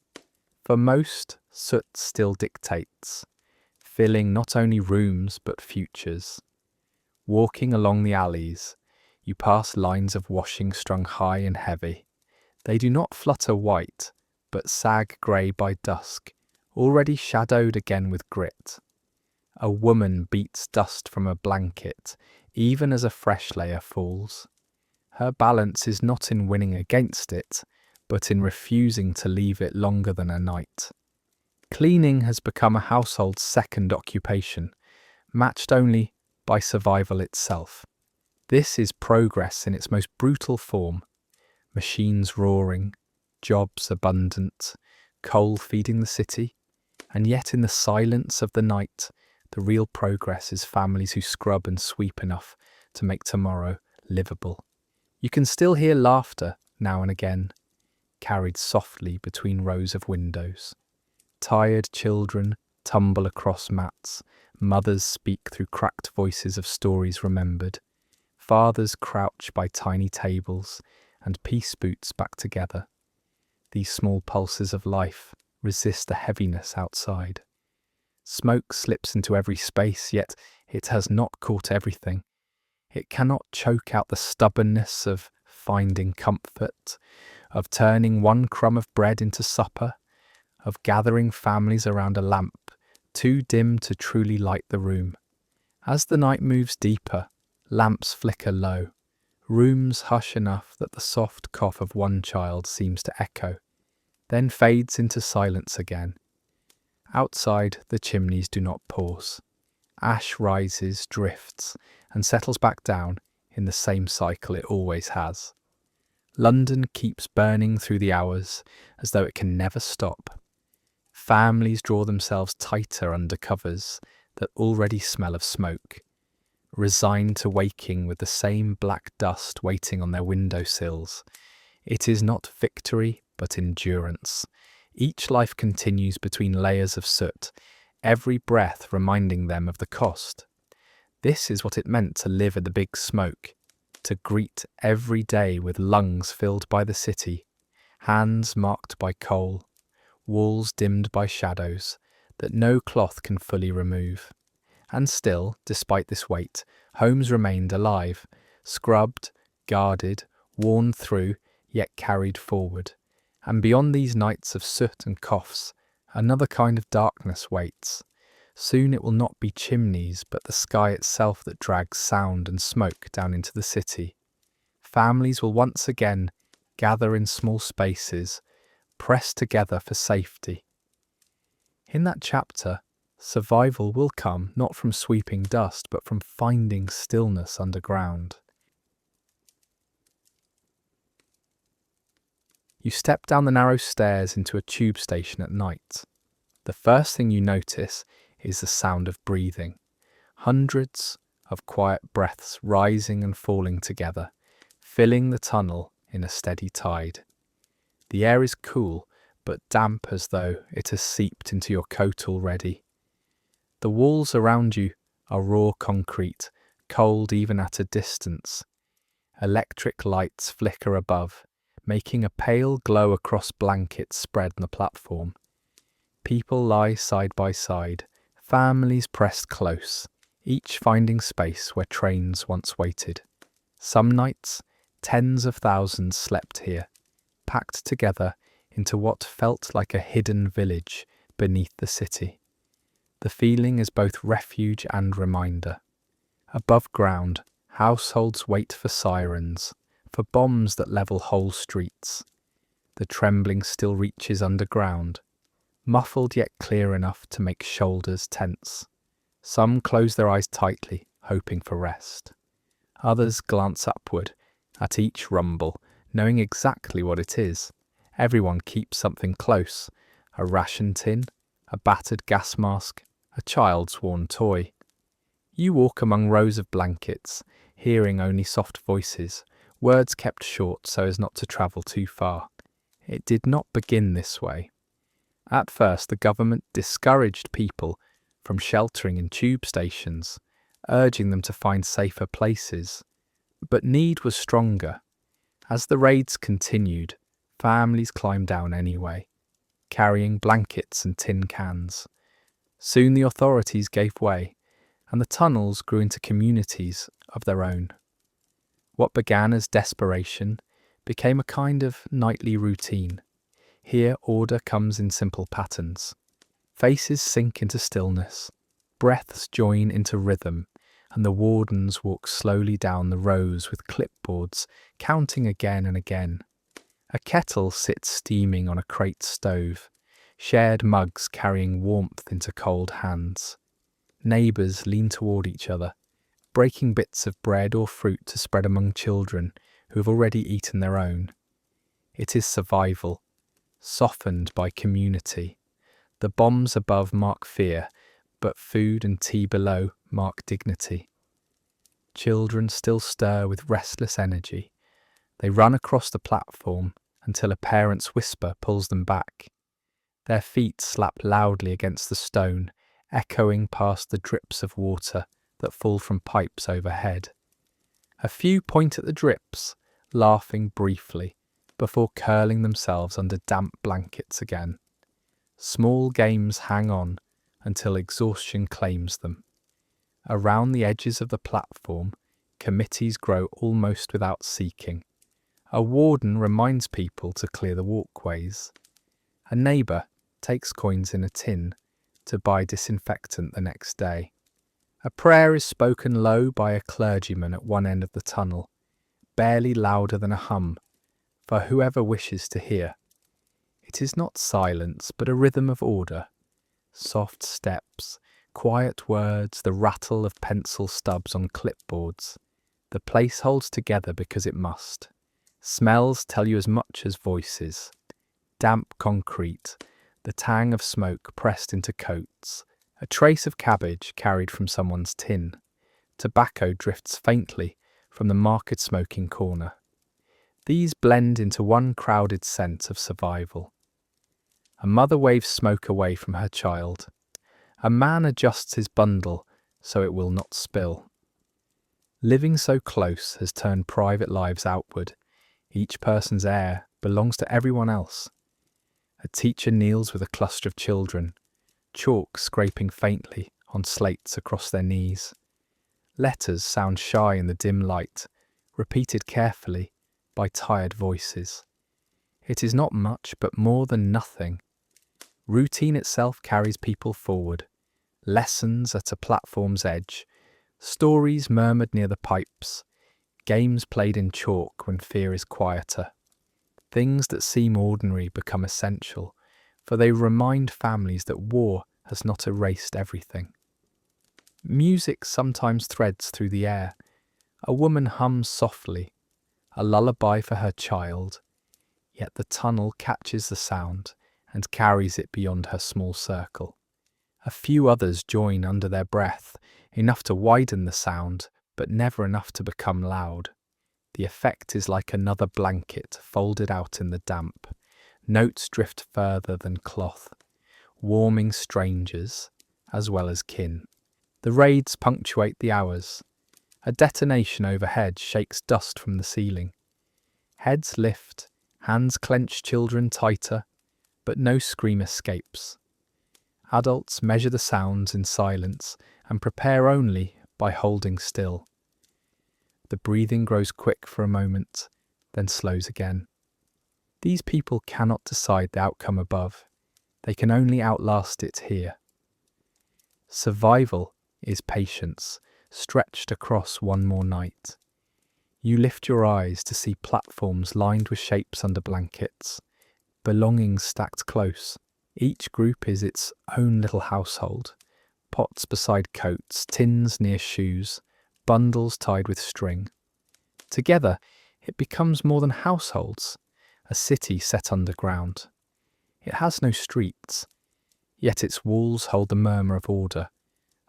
Speaker 1: for most, soot still dictates, filling not only rooms but futures. Walking along the alleys, you pass lines of washing strung high and heavy. They do not flutter white, but sag grey by dusk, already shadowed again with grit. A woman beats dust from a blanket, even as a fresh layer falls. Her balance is not in winning against it, but in refusing to leave it longer than a night. Cleaning has become a household's second occupation, matched only by survival itself. This is progress in its most brutal form. Machines roaring, jobs abundant, coal feeding the city, and yet in the silence of the night, the real progress is families who scrub and sweep enough to make tomorrow livable. You can still hear laughter now and again, carried softly between rows of windows. Tired children tumble across mats, mothers speak through cracked voices of stories remembered, fathers crouch by tiny tables, and peace boots back together. These small pulses of life resist the heaviness outside. Smoke slips into every space, yet it has not caught everything. It cannot choke out the stubbornness of finding comfort, of turning one crumb of bread into supper, of gathering families around a lamp, too dim to truly light the room. As the night moves deeper, lamps flicker low, rooms hush enough that the soft cough of one child seems to echo, then fades into silence again. Outside, the chimneys do not pause. Ash rises, drifts, and settles back down in the same cycle it always has. London keeps burning through the hours as though it can never stop. Families draw themselves tighter under covers that already smell of smoke, resigned to waking with the same black dust waiting on their windowsills. It is not victory, but endurance. Each life continues between layers of soot, every breath reminding them of the cost. This is what it meant to live in the big smoke, to greet every day with lungs filled by the city, hands marked by coal, walls dimmed by shadows that no cloth can fully remove. And still, despite this weight, homes remained alive, scrubbed, guarded, worn through, yet carried forward. And beyond these nights of soot and coughs, another kind of darkness waits. Soon it will not be chimneys, but the sky itself that drags sound and smoke down into the city. Families will once again gather in small spaces, pressed together for safety. In that chapter, survival will come not from sweeping dust, but from finding stillness underground. You step down the narrow stairs into a tube station at night. The first thing you notice is the sound of breathing. Hundreds of quiet breaths rising and falling together, filling the tunnel in a steady tide. The air is cool, but damp as though it has seeped into your coat already. The walls around you are raw concrete, cold even at a distance. Electric lights flicker above, making a pale glow across blankets spread on the platform. People lie side by side, families pressed close, each finding space where trains once waited. Some nights, tens of thousands slept here, packed together into what felt like a hidden village beneath the city. The feeling is both refuge and reminder. Above ground, households wait for sirens, for bombs that level whole streets. The trembling still reaches underground, muffled yet clear enough to make shoulders tense. Some close their eyes tightly, hoping for rest. Others glance upward, at each rumble, knowing exactly what it is. Everyone keeps something close, a ration tin, a battered gas mask, a child's worn toy. You walk among rows of blankets, hearing only soft voices, words kept short so as not to travel too far. It did not begin this way. At first, the government discouraged people from sheltering in tube stations, urging them to find safer places. But need was stronger. As the raids continued, families climbed down anyway, carrying blankets and tin cans. Soon the authorities gave way, and the tunnels grew into communities of their own. What began as desperation became a kind of nightly routine. Here order comes in simple patterns. Faces sink into stillness, breaths join into rhythm, and the wardens walk slowly down the rows with clipboards, counting again and again. A kettle sits steaming on a crate stove, shared mugs carrying warmth into cold hands. Neighbours lean toward each other, breaking bits of bread or fruit to spread among children who have already eaten their own. It is survival, softened by community. The bombs above mark fear, but food and tea below mark dignity. Children still stir with restless energy. They run across the platform until a parent's whisper pulls them back. Their feet slap loudly against the stone, echoing past the drips of water that fall from pipes overhead. A few point at the drips, laughing briefly, before curling themselves under damp blankets again. Small games hang on until exhaustion claims them. Around the edges of the platform, committees grow almost without seeking. A warden reminds people to clear the walkways. A neighbour takes coins in a tin to buy disinfectant the next day. A prayer is spoken low by a clergyman at one end of the tunnel, barely louder than a hum, for whoever wishes to hear. It is not silence, but a rhythm of order. Soft steps, quiet words, the rattle of pencil stubs on clipboards. The place holds together because it must. Smells tell you as much as voices. Damp concrete, the tang of smoke pressed into coats, a trace of cabbage carried from someone's tin. Tobacco drifts faintly from the market smoking corner. These blend into one crowded sense of survival. A mother waves smoke away from her child. A man adjusts his bundle so it will not spill. Living so close has turned private lives outward. Each person's air belongs to everyone else. A teacher kneels with a cluster of children, chalk scraping faintly on slates across their knees. Letters sound shy in the dim light, repeated carefully by tired voices. It is not much, but more than nothing. Routine itself carries people forward. Lessons at a platform's edge, stories murmured near the pipes, games played in chalk when fear is quieter. Things that seem ordinary become essential, for they remind families that war has not erased everything. Music sometimes threads through the air. A woman hums softly, a lullaby for her child, yet the tunnel catches the sound and carries it beyond her small circle. A few others join under their breath, enough to widen the sound, but never enough to become loud. The effect is like another blanket folded out in the damp. Notes drift further than cloth, warming strangers as well as kin. The raids punctuate the hours. A detonation overhead shakes dust from the ceiling. Heads lift, hands clench children tighter, but no scream escapes. Adults measure the sounds in silence and prepare only by holding still. The breathing grows quick for a moment, then slows again. These people cannot decide the outcome above. They can only outlast it here. Survival is patience, stretched across one more night. You lift your eyes to see platforms lined with shapes under blankets, belongings stacked close. Each group is its own little household. Pots beside coats, tins near shoes, bundles tied with string. Together, it becomes more than households, a city set underground. It has no streets, yet its walls hold the murmur of order,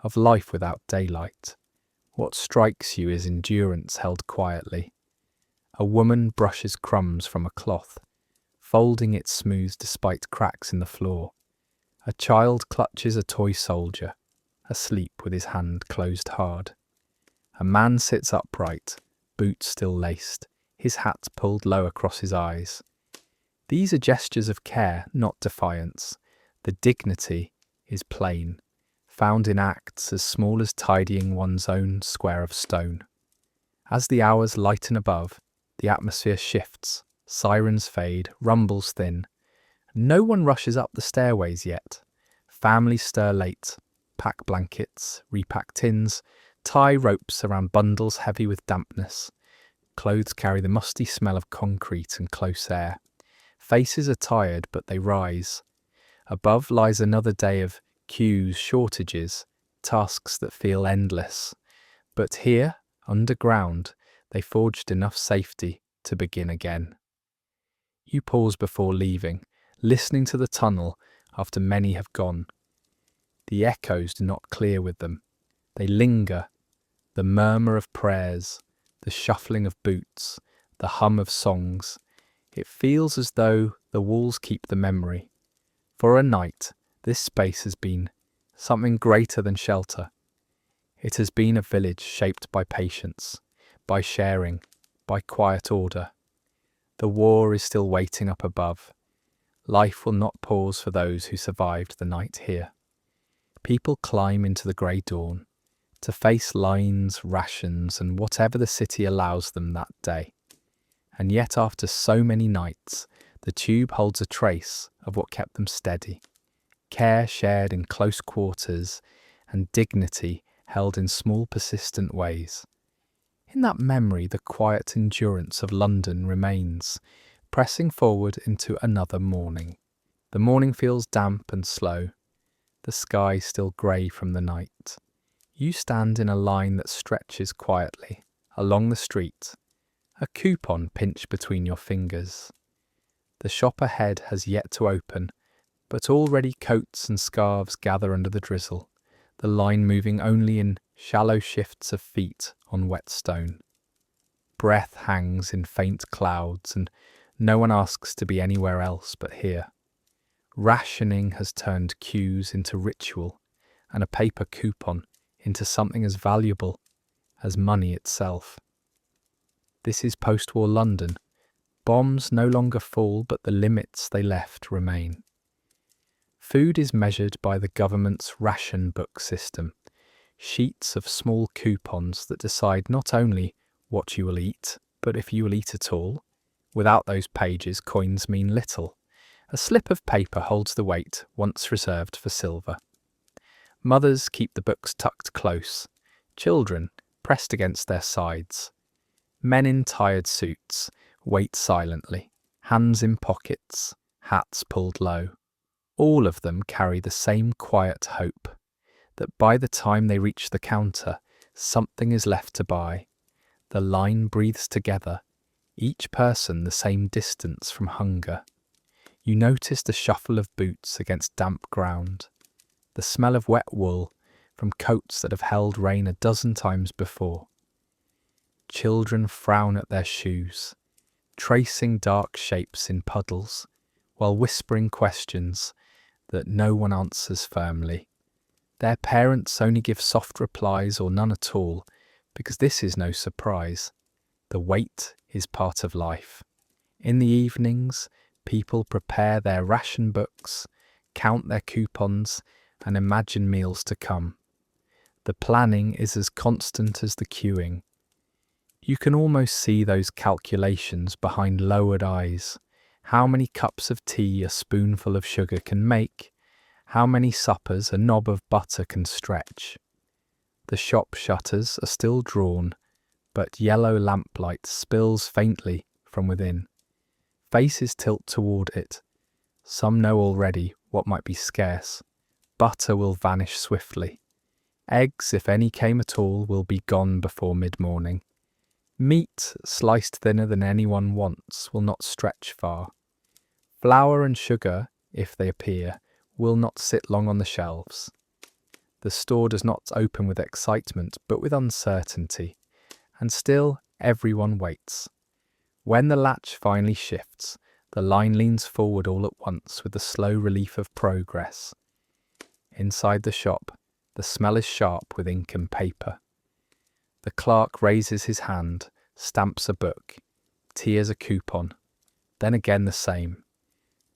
Speaker 1: of life without daylight. What strikes you is endurance held quietly. A woman brushes crumbs from a cloth, folding it smooth despite cracks in the floor. A child clutches a toy soldier, asleep with his hand closed hard. A man sits upright, boots still laced, his hat pulled low across his eyes. These are gestures of care, not defiance. The dignity is plain, found in acts as small as tidying one's own square of stone. As the hours lighten above, the atmosphere shifts, sirens fade, rumbles thin. No one rushes up the stairways yet. Families stir late, pack blankets, repack tins, tie ropes around bundles heavy with dampness. Clothes carry the musty smell of concrete and close air. Faces are tired, but they rise. Above lies another day of queues, shortages, tasks that feel endless. But here, underground, they forged enough safety to begin again. You pause before leaving, listening to the tunnel after many have gone. The echoes do not clear with them. They linger, the murmur of prayers, the shuffling of boots, the hum of songs. It feels as though the walls keep the memory. For a night, this space has been something greater than shelter. It has been a village shaped by patience, by sharing, by quiet order. The war is still waiting up above. Life will not pause for those who survived the night here. People climb into the grey dawn to face lines, rations, and whatever the city allows them that day. And yet after so many nights, the tube holds a trace of what kept them steady. Care shared in close quarters and dignity held in small persistent ways. In that memory, the quiet endurance of London remains, pressing forward into another morning. The morning feels damp and slow, the sky still grey from the night. You stand in a line that stretches quietly along the street, a coupon pinched between your fingers. The shop ahead has yet to open, but already coats and scarves gather under the drizzle, the line moving only in shallow shifts of feet on wet stone. Breath hangs in faint clouds, and no one asks to be anywhere else but here. Rationing has turned queues into ritual, and a paper coupon into something as valuable as money itself. This is post-war London. Bombs no longer fall, but the limits they left remain. Food is measured by the government's ration book system, sheets of small coupons that decide not only what you will eat, but if you will eat at all. Without those pages, coins mean little. A slip of paper holds the weight once reserved for silver. Mothers keep the books tucked close, children pressed against their sides. Men in tired suits wait silently, hands in pockets, hats pulled low. All of them carry the same quiet hope that by the time they reach the counter, something is left to buy. The line breathes together, each person the same distance from hunger. You notice the shuffle of boots against damp ground, the smell of wet wool from coats that have held rain a dozen times before. Children frown at their shoes, tracing dark shapes in puddles, while whispering questions that no one answers firmly. Their parents only give soft replies or none at all, because this is no surprise. The wait is part of life. In the evenings, people prepare their ration books, count their coupons, and imagine meals to come. The planning is as constant as the queuing. You can almost see those calculations behind lowered eyes. How many cups of tea a spoonful of sugar can make? How many suppers a knob of butter can stretch? The shop shutters are still drawn, but yellow lamplight spills faintly from within. Faces tilt toward it. Some know already what might be scarce. Butter will vanish swiftly. Eggs, if any came at all, will be gone before mid-morning. Meat, sliced thinner than anyone wants, will not stretch far. Flour and sugar, if they appear, will not sit long on the shelves. The store does not open with excitement, but with uncertainty, and still everyone waits. When the latch finally shifts, the line leans forward all at once with the slow relief of progress. Inside the shop, the smell is sharp with ink and paper. The clerk raises his hand, stamps a book, tears a coupon, then again the same.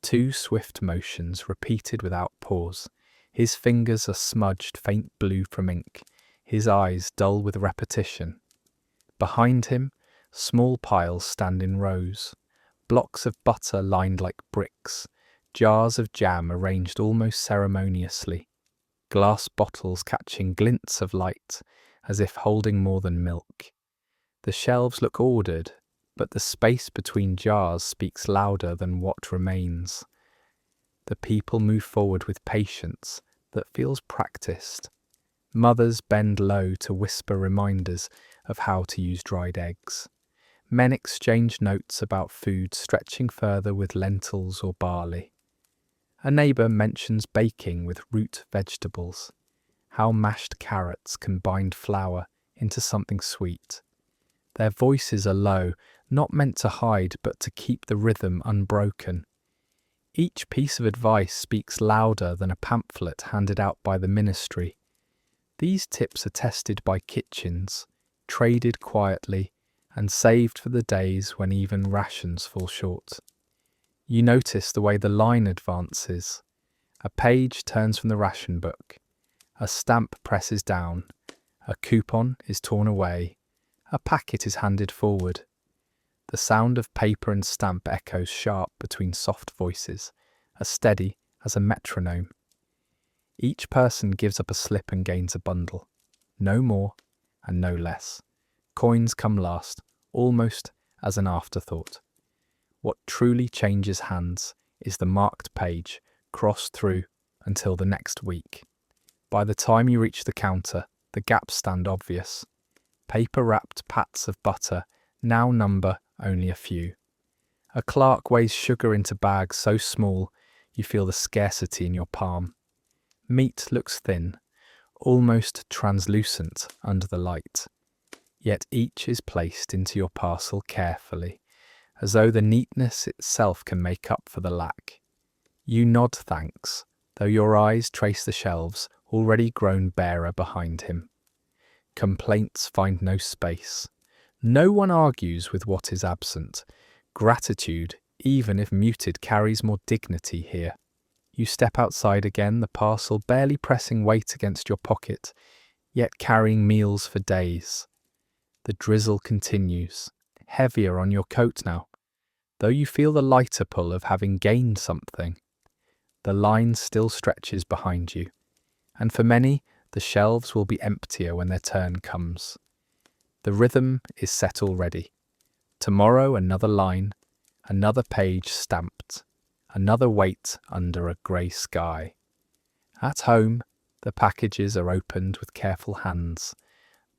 Speaker 1: 2 swift motions repeated without pause. His fingers are smudged faint blue from ink, his eyes dull with repetition. Behind him, small piles stand in rows, blocks of butter lined like bricks, jars of jam arranged almost ceremoniously, glass bottles catching glints of light as if holding more than milk. The shelves look ordered, but the space between jars speaks louder than what remains. The people move forward with patience that feels practiced. Mothers bend low to whisper reminders of how to use dried eggs. Men exchange notes about food stretching further with lentils or barley. A neighbour mentions baking with root vegetables, how mashed carrots can bind flour into something sweet. Their voices are low, not meant to hide but to keep the rhythm unbroken. Each piece of advice speaks louder than a pamphlet handed out by the ministry. These tips are tested by kitchens, traded quietly, and saved for the days when even rations fall short. You notice the way the line advances. A page turns from the ration book. A stamp presses down. A coupon is torn away. A packet is handed forward. The sound of paper and stamp echoes sharp between soft voices, as steady as a metronome. Each person gives up a slip and gains a bundle. No more and no less. Coins come last, almost as an afterthought. What truly changes hands is the marked page crossed through until the next week. By the time you reach the counter, the gaps stand obvious. Paper-wrapped pats of butter now number only a few. A clerk weighs sugar into bags so small you feel the scarcity in your palm. Meat looks thin, almost translucent under the light. Yet each is placed into your parcel carefully, as though the neatness itself can make up for the lack. You nod thanks, though your eyes trace the shelves already grown barer behind him. Complaints find no space. No one argues with what is absent. Gratitude, even if muted, carries more dignity here. You step outside again, the parcel barely pressing weight against your pocket, yet carrying meals for days. The drizzle continues, heavier on your coat now, though you feel the lighter pull of having gained something. The line still stretches behind you, and for many, the shelves will be emptier when their turn comes. The rhythm is set already. Tomorrow another line, another page stamped, another wait under a grey sky. At home, the packages are opened with careful hands.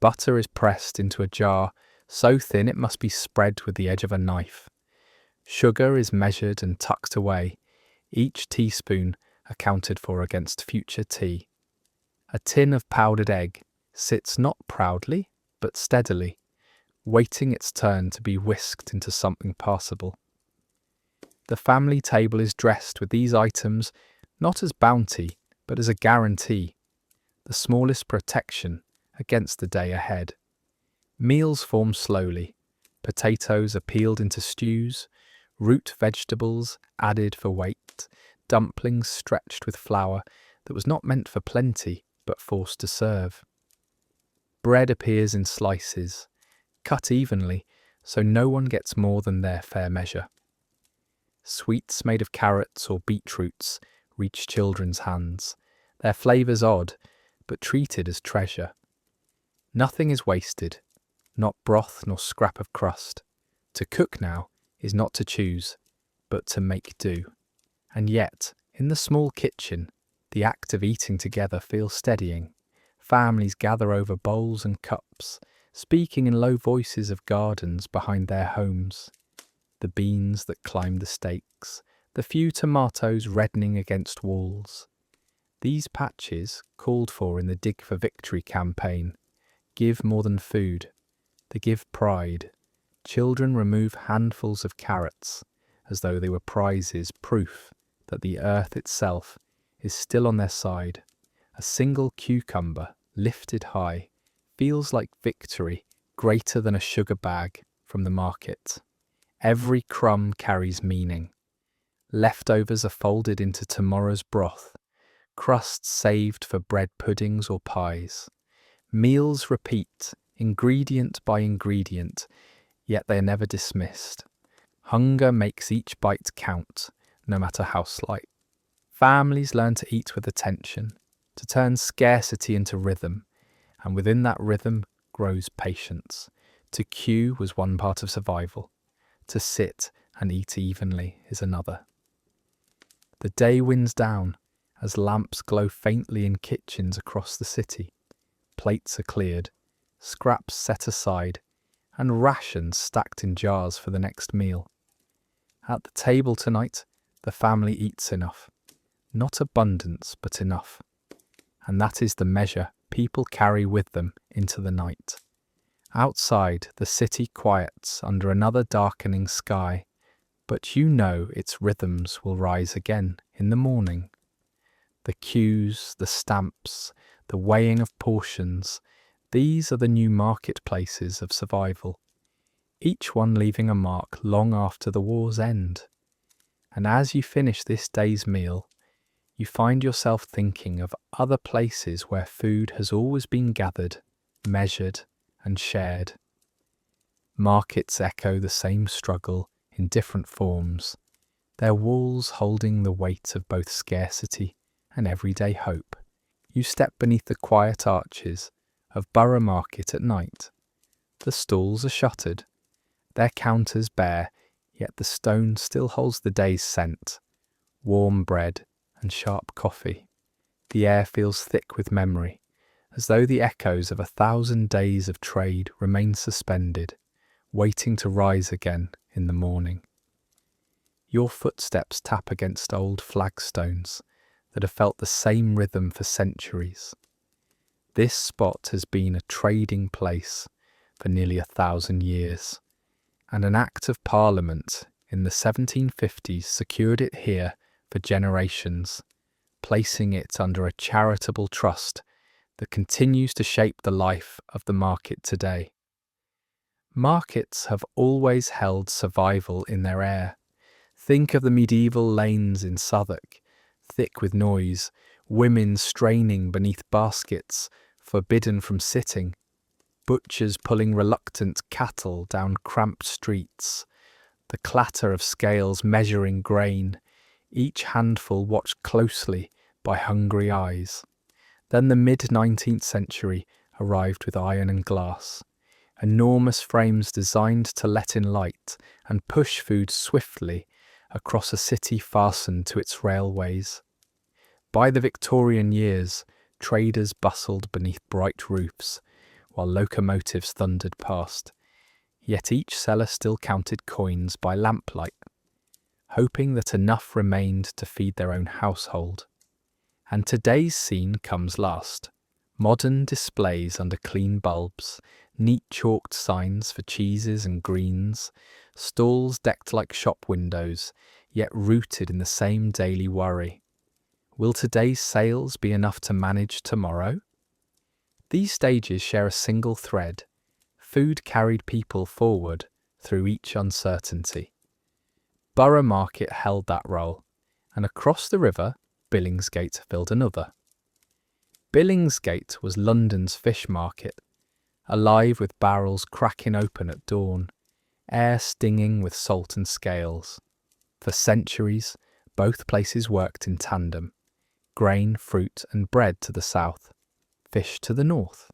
Speaker 1: Butter is pressed into a jar so thin it must be spread with the edge of a knife. Sugar is measured and tucked away, each teaspoon accounted for against future tea. A tin of powdered egg sits not proudly, but steadily, waiting its turn to be whisked into something passable. The family table is dressed with these items not as bounty, but as a guarantee, the smallest protection against the day ahead. Meals form slowly. Potatoes are peeled into stews, root vegetables added for weight, dumplings stretched with flour that was not meant for plenty, but forced to serve. Bread appears in slices, cut evenly, so no one gets more than their fair measure. Sweets made of carrots or beetroots reach children's hands, their flavours odd, but treated as treasure. Nothing is wasted, not broth nor scrap of crust. To cook now is not to choose, but to make do. And yet, in the small kitchen, the act of eating together feels steadying. Families gather over bowls and cups, speaking in low voices of gardens behind their homes. The beans that climb the stakes, the few tomatoes reddening against walls. These patches, called for in the Dig for Victory campaign, give more than food. They give pride. Children remove handfuls of carrots, as though they were prizes, proof that the earth itself is still on their side. A single cucumber, lifted high, feels like victory greater than a sugar bag from the market. Every crumb carries meaning. Leftovers are folded into tomorrow's broth, crusts saved for bread puddings or pies. Meals repeat, ingredient by ingredient, yet they are never dismissed. Hunger makes each bite count, no matter how slight. Families learn to eat with attention, to turn scarcity into rhythm, and within that rhythm grows patience. To queue was one part of survival. To sit and eat evenly is another. The day winds down as lamps glow faintly in kitchens across the city. Plates are cleared, scraps set aside, and rations stacked in jars for the next meal. At the table tonight, the family eats enough. Not abundance, but enough. And that is the measure people carry with them into the night. Outside, the city quiets under another darkening sky, but you know its rhythms will rise again in the morning. The queues, the stamps, the weighing of portions, these are the new marketplaces of survival, each one leaving a mark long after the war's end. And as you finish this day's meal, you find yourself thinking of other places where food has always been gathered, measured, and shared. Markets echo the same struggle in different forms, their walls holding the weight of both scarcity and everyday hope. You step beneath the quiet arches of Borough Market at night. The stalls are shuttered, their counters bare, yet the stone still holds the day's scent, warm bread and sharp coffee. The air feels thick with memory, as though the echoes of 1,000 days of trade remain suspended, waiting to rise again in the morning. Your footsteps tap against old flagstones that have felt the same rhythm for centuries. This spot has been a trading place for nearly 1,000 years, and an Act of Parliament in the 1750s secured it here for generations, placing it under a charitable trust that continues to shape the life of the market today. Markets have always held survival in their air. Think of the medieval lanes in Southwark, thick with noise, women straining beneath baskets, forbidden from sitting, butchers pulling reluctant cattle down cramped streets, the clatter of scales measuring grain, each handful watched closely by hungry eyes. Then the mid-19th century arrived with iron and glass, enormous frames designed to let in light and push food swiftly across a city fastened to its railways. By the Victorian years, traders bustled beneath bright roofs, while locomotives thundered past, yet each seller still counted coins by lamplight, hoping that enough remained to feed their own household. And today's scene comes last. Modern displays under clean bulbs, neat chalked signs for cheeses and greens, stalls decked like shop windows, yet rooted in the same daily worry. Will today's sales be enough to manage tomorrow? These stages share a single thread. Food carried people forward through each uncertainty. Borough Market held that role, and across the river, Billingsgate filled another. Billingsgate was London's fish market, alive with barrels cracking open at dawn, air stinging with salt and scales. For centuries, both places worked in tandem, grain, fruit and bread to the south, fish to the north.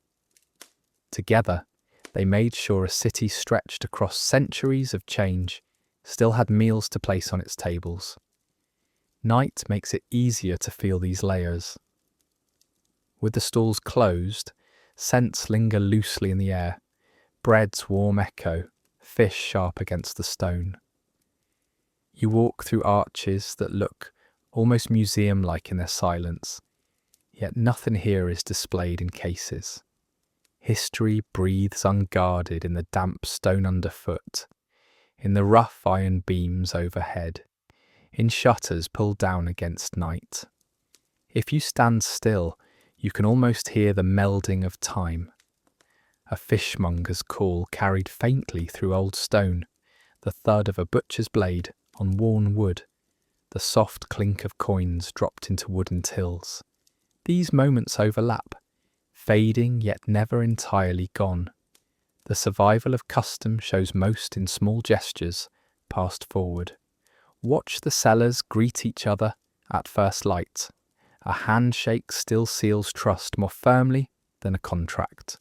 Speaker 1: Together, they made sure a city stretched across centuries of change still had meals to place on its tables. Night makes it easier to feel these layers. With the stalls closed, scents linger loosely in the air, bread's warm echo, fish sharp against the stone. You walk through arches that look almost museum-like in their silence, yet nothing here is displayed in cases. History breathes unguarded in the damp stone underfoot, in the rough iron beams overhead, in shutters pulled down against night. If you stand still, you can almost hear the melding of time. A fishmonger's call carried faintly through old stone, the thud of a butcher's blade on worn wood, the soft clink of coins dropped into wooden tills. These moments overlap, fading yet never entirely gone. The survival of custom shows most in small gestures passed forward. Watch the sellers greet each other at first light. A handshake still seals trust more firmly than a contract.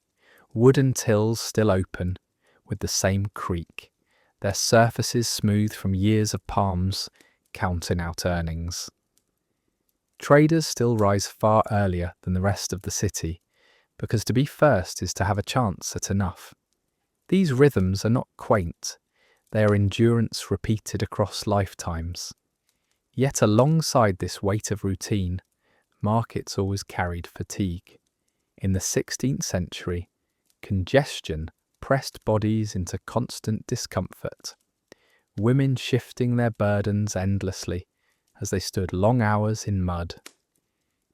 Speaker 1: Wooden tills still open with the same creak, their surfaces smooth from years of palms, counting out earnings. Traders still rise far earlier than the rest of the city, because to be first is to have a chance at enough. These rhythms are not quaint, they are endurance repeated across lifetimes. Yet alongside this weight of routine, markets always carried fatigue. In the 16th century, congestion pressed bodies into constant discomfort, women shifting their burdens endlessly as they stood long hours in mud.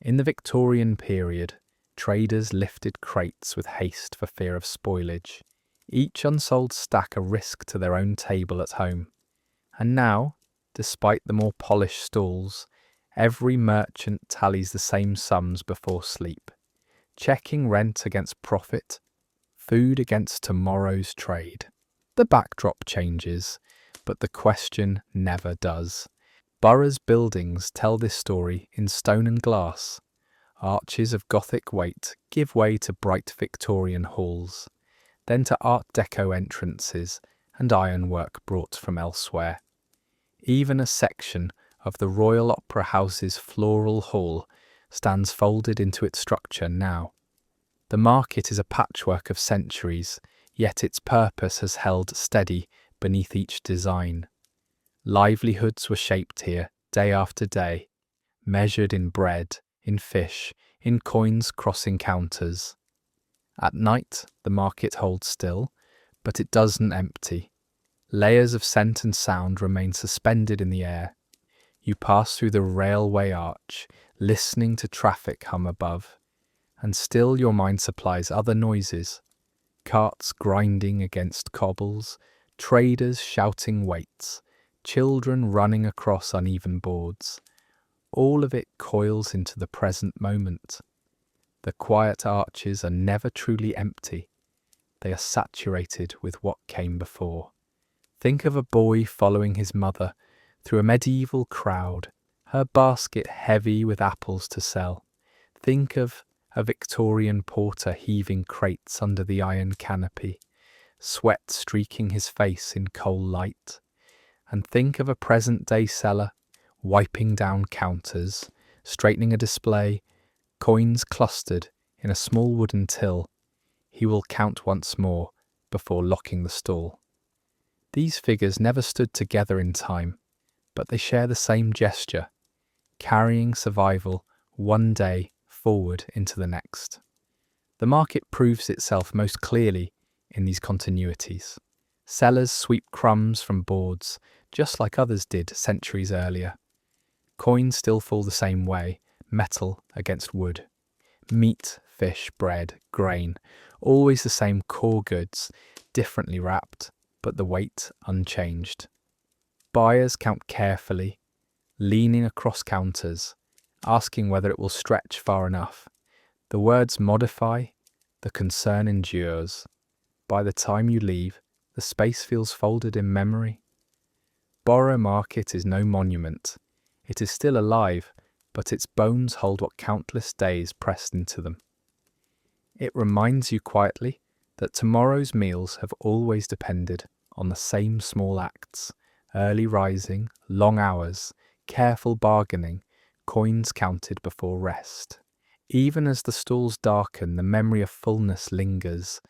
Speaker 1: In the Victorian period, traders lifted crates with haste for fear of spoilage, each unsold stack a risk to their own table at home. And now, despite the more polished stalls, every merchant tallies the same sums before sleep, checking rent against profit, food against tomorrow's trade. The backdrop changes, but the question never does. Borough's buildings tell this story in stone and glass. Arches of Gothic weight give way to bright Victorian halls, then to Art Deco entrances and ironwork brought from elsewhere. Even a section of the Royal Opera House's floral hall stands folded into its structure now. The market is a patchwork of centuries, yet its purpose has held steady beneath each design. Livelihoods were shaped here, day after day, measured in bread, in fish, in coins crossing counters. At night, the market holds still, but it doesn't empty. Layers of scent and sound remain suspended in the air. You pass through the railway arch, listening to traffic hum above, and still your mind supplies other noises. Carts grinding against cobbles, traders shouting weights, children running across uneven boards. All of it coils into the present moment. The quiet arches are never truly empty. They are saturated with what came before. Think of a boy following his mother through a medieval crowd, her basket heavy with apples to sell. Think of a Victorian porter heaving crates under the iron canopy, sweat streaking his face in coal light. And think of a present-day seller wiping down counters, straightening a display, coins clustered in a small wooden till. He will count once more before locking the stall. These figures never stood together in time, but they share the same gesture, carrying survival one day forward into the next. The market proves itself most clearly in these continuities. Sellers sweep crumbs from boards, just like others did centuries earlier. Coins still fall the same way, metal against wood. Meat, fish, bread, grain, always the same core goods, differently wrapped, but the weight unchanged. Buyers count carefully, leaning across counters, asking whether it will stretch far enough. The words modify, the concern endures. By the time you leave, the space feels folded in memory. Borough Market is no monument. It is still alive, but its bones hold what countless days pressed into them. It reminds you quietly that tomorrow's meals have always depended on the same small acts: early rising, long hours, careful bargaining, coins counted before rest. Even as the stalls darken, the memory of fullness lingers,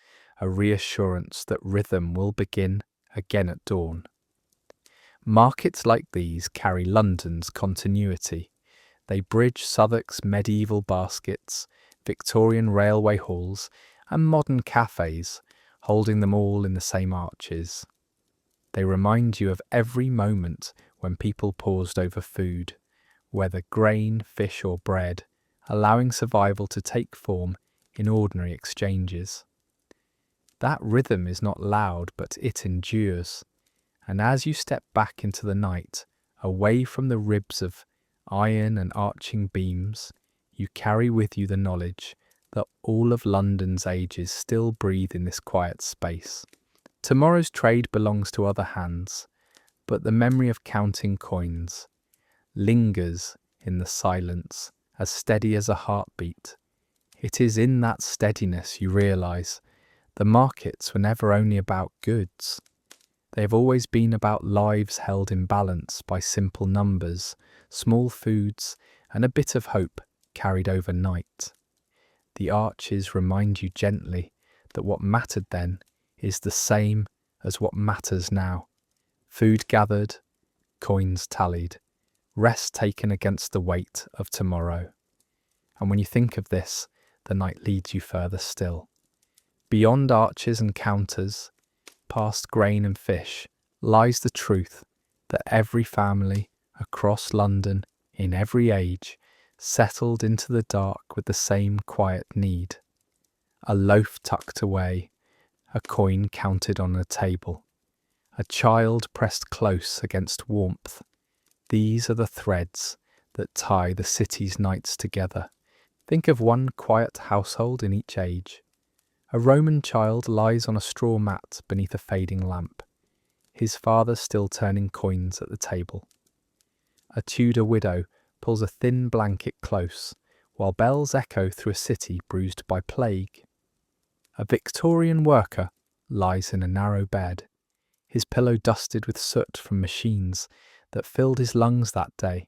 Speaker 1: a reassurance that rhythm will begin again at dawn. Markets like these carry London's continuity. They bridge Southwark's medieval baskets, Victorian railway halls, and modern cafes, holding them all in the same arches. They remind you of every moment when people paused over food, whether grain, fish or bread, allowing survival to take form in ordinary exchanges. That rhythm is not loud, but it endures. And as you step back into the night, away from the ribs of iron and arching beams, you carry with you the knowledge that all of London's ages still breathe in this quiet space. Tomorrow's trade belongs to other hands, but the memory of counting coins lingers in the silence, as steady as a heartbeat. It is in that steadiness you realise the markets were never only about goods. They have always been about lives held in balance by simple numbers, small foods, and a bit of hope carried overnight. The arches remind you gently that what mattered then is the same as what matters now. Food gathered, coins tallied, rest taken against the weight of tomorrow. And when you think of this, the night leads you further still. Beyond arches and counters, past grain and fish, lies the truth that every family across London, in every age, settled into the dark with the same quiet need. A loaf tucked away, a coin counted on a table, a child pressed close against warmth. These are the threads that tie the city's nights together. Think of one quiet household in each age. A Roman child lies on a straw mat beneath a fading lamp, his father still turning coins at the table. A Tudor widow pulls a thin blanket close, while bells echo through a city bruised by plague. A Victorian worker lies in a narrow bed, his pillow dusted with soot from machines that filled his lungs that day.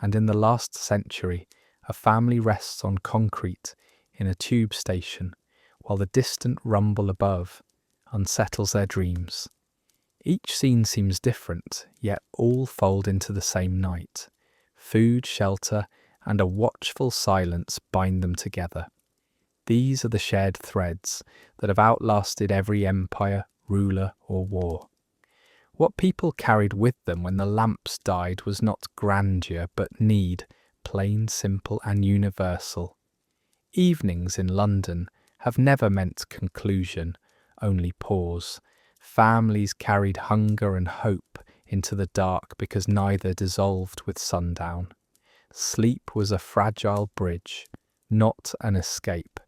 Speaker 1: And in the last century, a family rests on concrete in a tube station, while the distant rumble above, unsettles their dreams. Each scene seems different, yet all fold into the same night. Food, shelter, and a watchful silence bind them together. These are the shared threads that have outlasted every empire, ruler, or war. What people carried with them when the lamps died was not grandeur, but need, plain, simple, and universal. Evenings in London have never meant conclusion, only pause. Families carried hunger and hope into the dark because neither dissolved with sundown. Sleep was a fragile bridge, not an escape.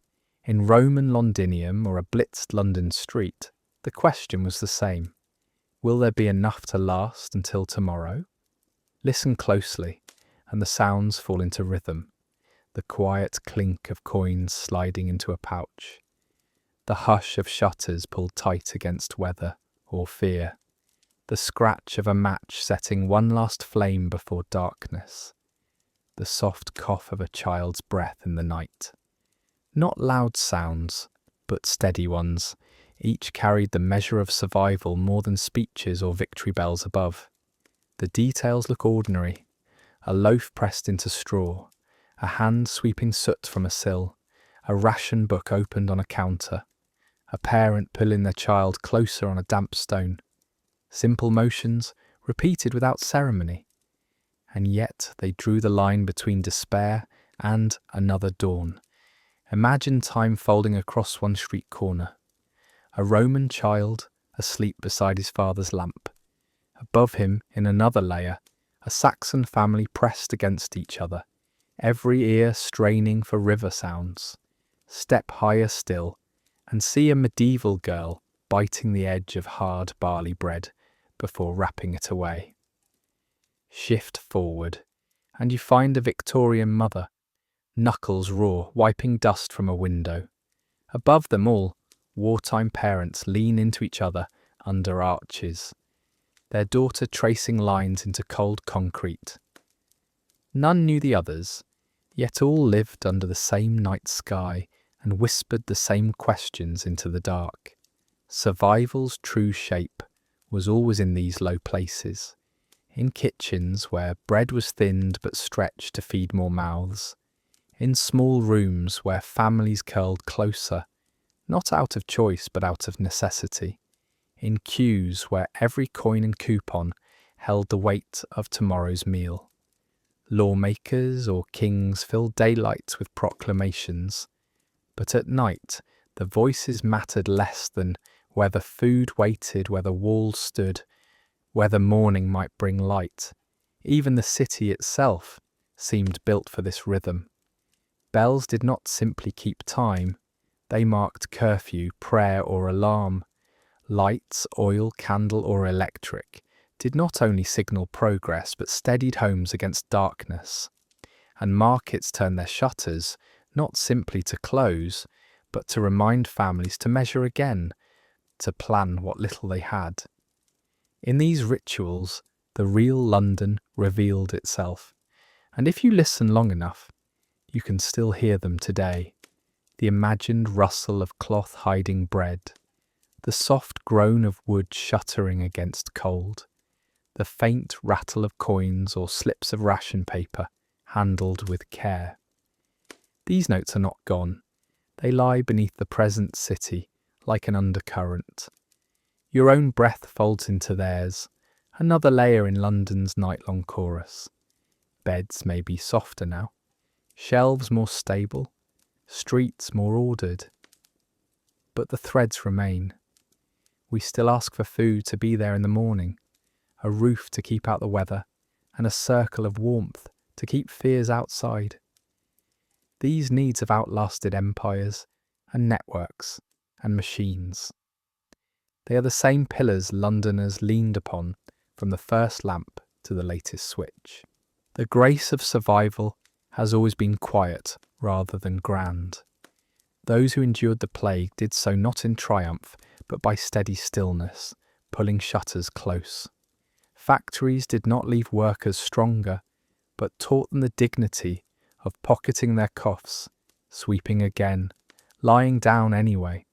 Speaker 1: In Roman Londinium or a blitzed London street, the question was the same. Will there be enough to last until tomorrow? Listen closely, and the sounds fall into rhythm. The quiet clink of coins sliding into a pouch. The hush of shutters pulled tight against weather or fear. The scratch of a match setting one last flame before darkness. The soft cough of a child's breath in the night. Not loud sounds, but steady ones. Each carried the measure of survival more than speeches or victory bells above. The details look ordinary. A loaf pressed into straw, a hand sweeping soot from a sill, a ration book opened on a counter, a parent pulling their child closer on a damp stone. Simple motions, repeated without ceremony. And yet they drew the line between despair and another dawn. Imagine time folding across one street corner. A Roman child asleep beside his father's lamp. Above him, in another layer, a Saxon family pressed against each other, every ear straining for river sounds. Step higher still, and see a medieval girl biting the edge of hard barley bread before wrapping it away. Shift forward, and you find a Victorian mother, knuckles raw, wiping dust from a window. Above them all, wartime parents lean into each other under arches, their daughter tracing lines into cold concrete. None knew the others, yet all lived under the same night sky and whispered the same questions into the dark. Survival's true shape was always in these low places, in kitchens where bread was thinned but stretched to feed more mouths, in small rooms where families curled closer, not out of choice but out of necessity, in queues where every coin and coupon held the weight of tomorrow's meal. Lawmakers or kings filled daylight with proclamations, but at night the voices mattered less than whether food waited, whether walls stood, whether morning might bring light. Even the city itself seemed built for this rhythm. Bells did not simply keep time, they marked curfew, prayer or alarm. Lights, oil, candle or electric, did not only signal progress but steadied homes against darkness. And markets turned their shutters not simply to close, but to remind families to measure again, to plan what little they had. In these rituals, the real London revealed itself, and if you listen long enough, you can still hear them today. The imagined rustle of cloth hiding bread, the soft groan of wood shuttering against cold, the faint rattle of coins or slips of ration paper handled with care. These notes are not gone. They lie beneath the present city like an undercurrent. Your own breath folds into theirs, another layer in London's night-long chorus. Beds may be softer now, shelves more stable, streets more ordered. But the threads remain. We still ask for food to be there in the morning, a roof to keep out the weather, and a circle of warmth to keep fears outside. These needs have outlasted empires and networks and machines. They are the same pillars Londoners leaned upon from the first lamp to the latest switch. The grace of survival has always been quiet rather than grand. Those who endured the plague did so not in triumph, but by steady stillness, pulling shutters close. Factories did not leave workers stronger, but taught them the dignity of pocketing their coughs, sweeping again, lying down anyway.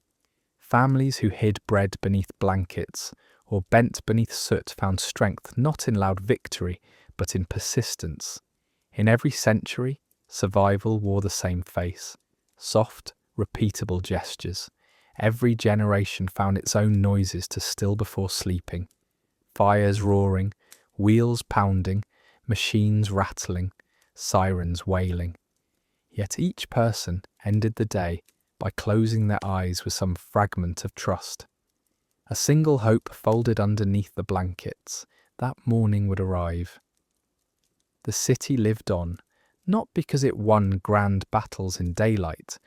Speaker 1: Families who hid bread beneath blankets or bent beneath soot found strength not in loud victory, but in persistence. In every century, survival wore the same face, soft, repeatable gestures. Every generation found its own noises to still before sleeping. Fires roaring, wheels pounding, machines rattling, sirens wailing. Yet each person ended the day by closing their eyes with some fragment of trust. A single hope folded underneath the blankets. That morning would arrive. The city lived on, not because it won grand battles in daylight,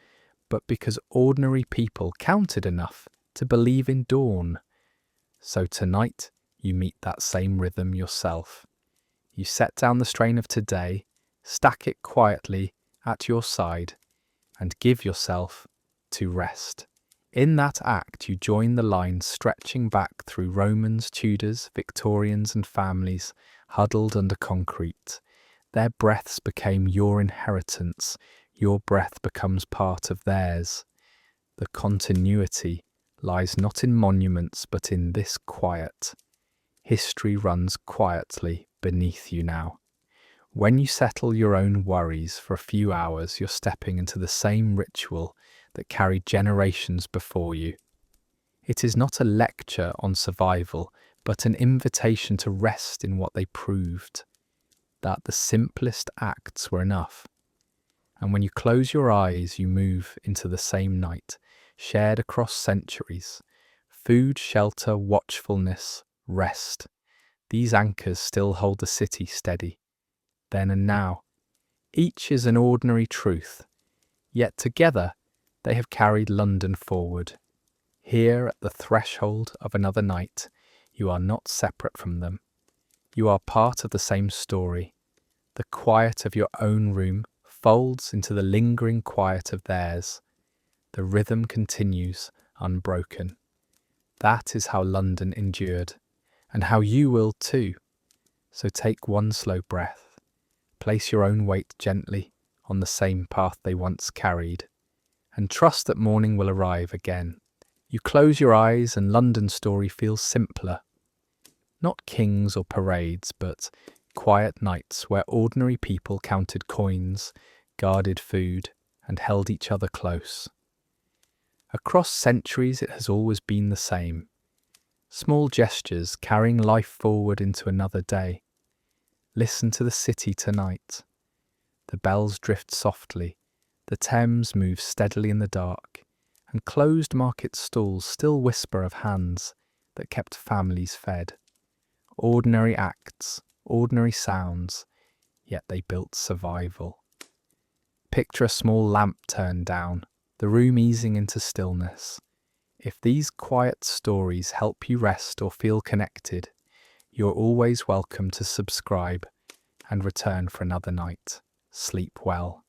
Speaker 1: but because ordinary people counted enough to believe in dawn. So tonight, you meet that same rhythm yourself. You set down the strain of today, stack it quietly at your side, and give yourself to rest. In that act, you join the lines stretching back through Romans, Tudors, Victorians, and families huddled under concrete. Their breaths became your inheritance. Your breath becomes part of theirs. The continuity lies not in monuments, but in this quiet. History runs quietly beneath you now. When you settle your own worries for a few hours, you're stepping into the same ritual that carried generations before you. It is not a lecture on survival, but an invitation to rest in what they proved, that the simplest acts were enough. And when you close your eyes, you move into the same night, shared across centuries. Food, shelter, watchfulness, rest. These anchors still hold the city steady. Then and now. Each is an ordinary truth, yet together they have carried London forward. Here at the threshold of another night, you are not separate from them. You are part of the same story. The quiet of your own room folds into the lingering quiet of theirs. The rhythm continues unbroken. That is how London endured, and how you will too. So take one slow breath. Place your own weight gently on the same path they once carried, and trust that morning will arrive again. You close your eyes and London's story feels simpler. Not kings or parades, but quiet nights where ordinary people counted coins, guarded food, and held each other close. Across centuries it has always been the same. Small gestures carrying life forward into another day. Listen to the city tonight. The bells drift softly, the Thames moves steadily in the dark, and closed market stalls still whisper of hands that kept families fed. Ordinary acts, ordinary sounds, yet they built survival. Picture a small lamp turned down, the room easing into stillness. If these quiet stories help you rest or feel connected, you're always welcome to subscribe and return for another night. Sleep well.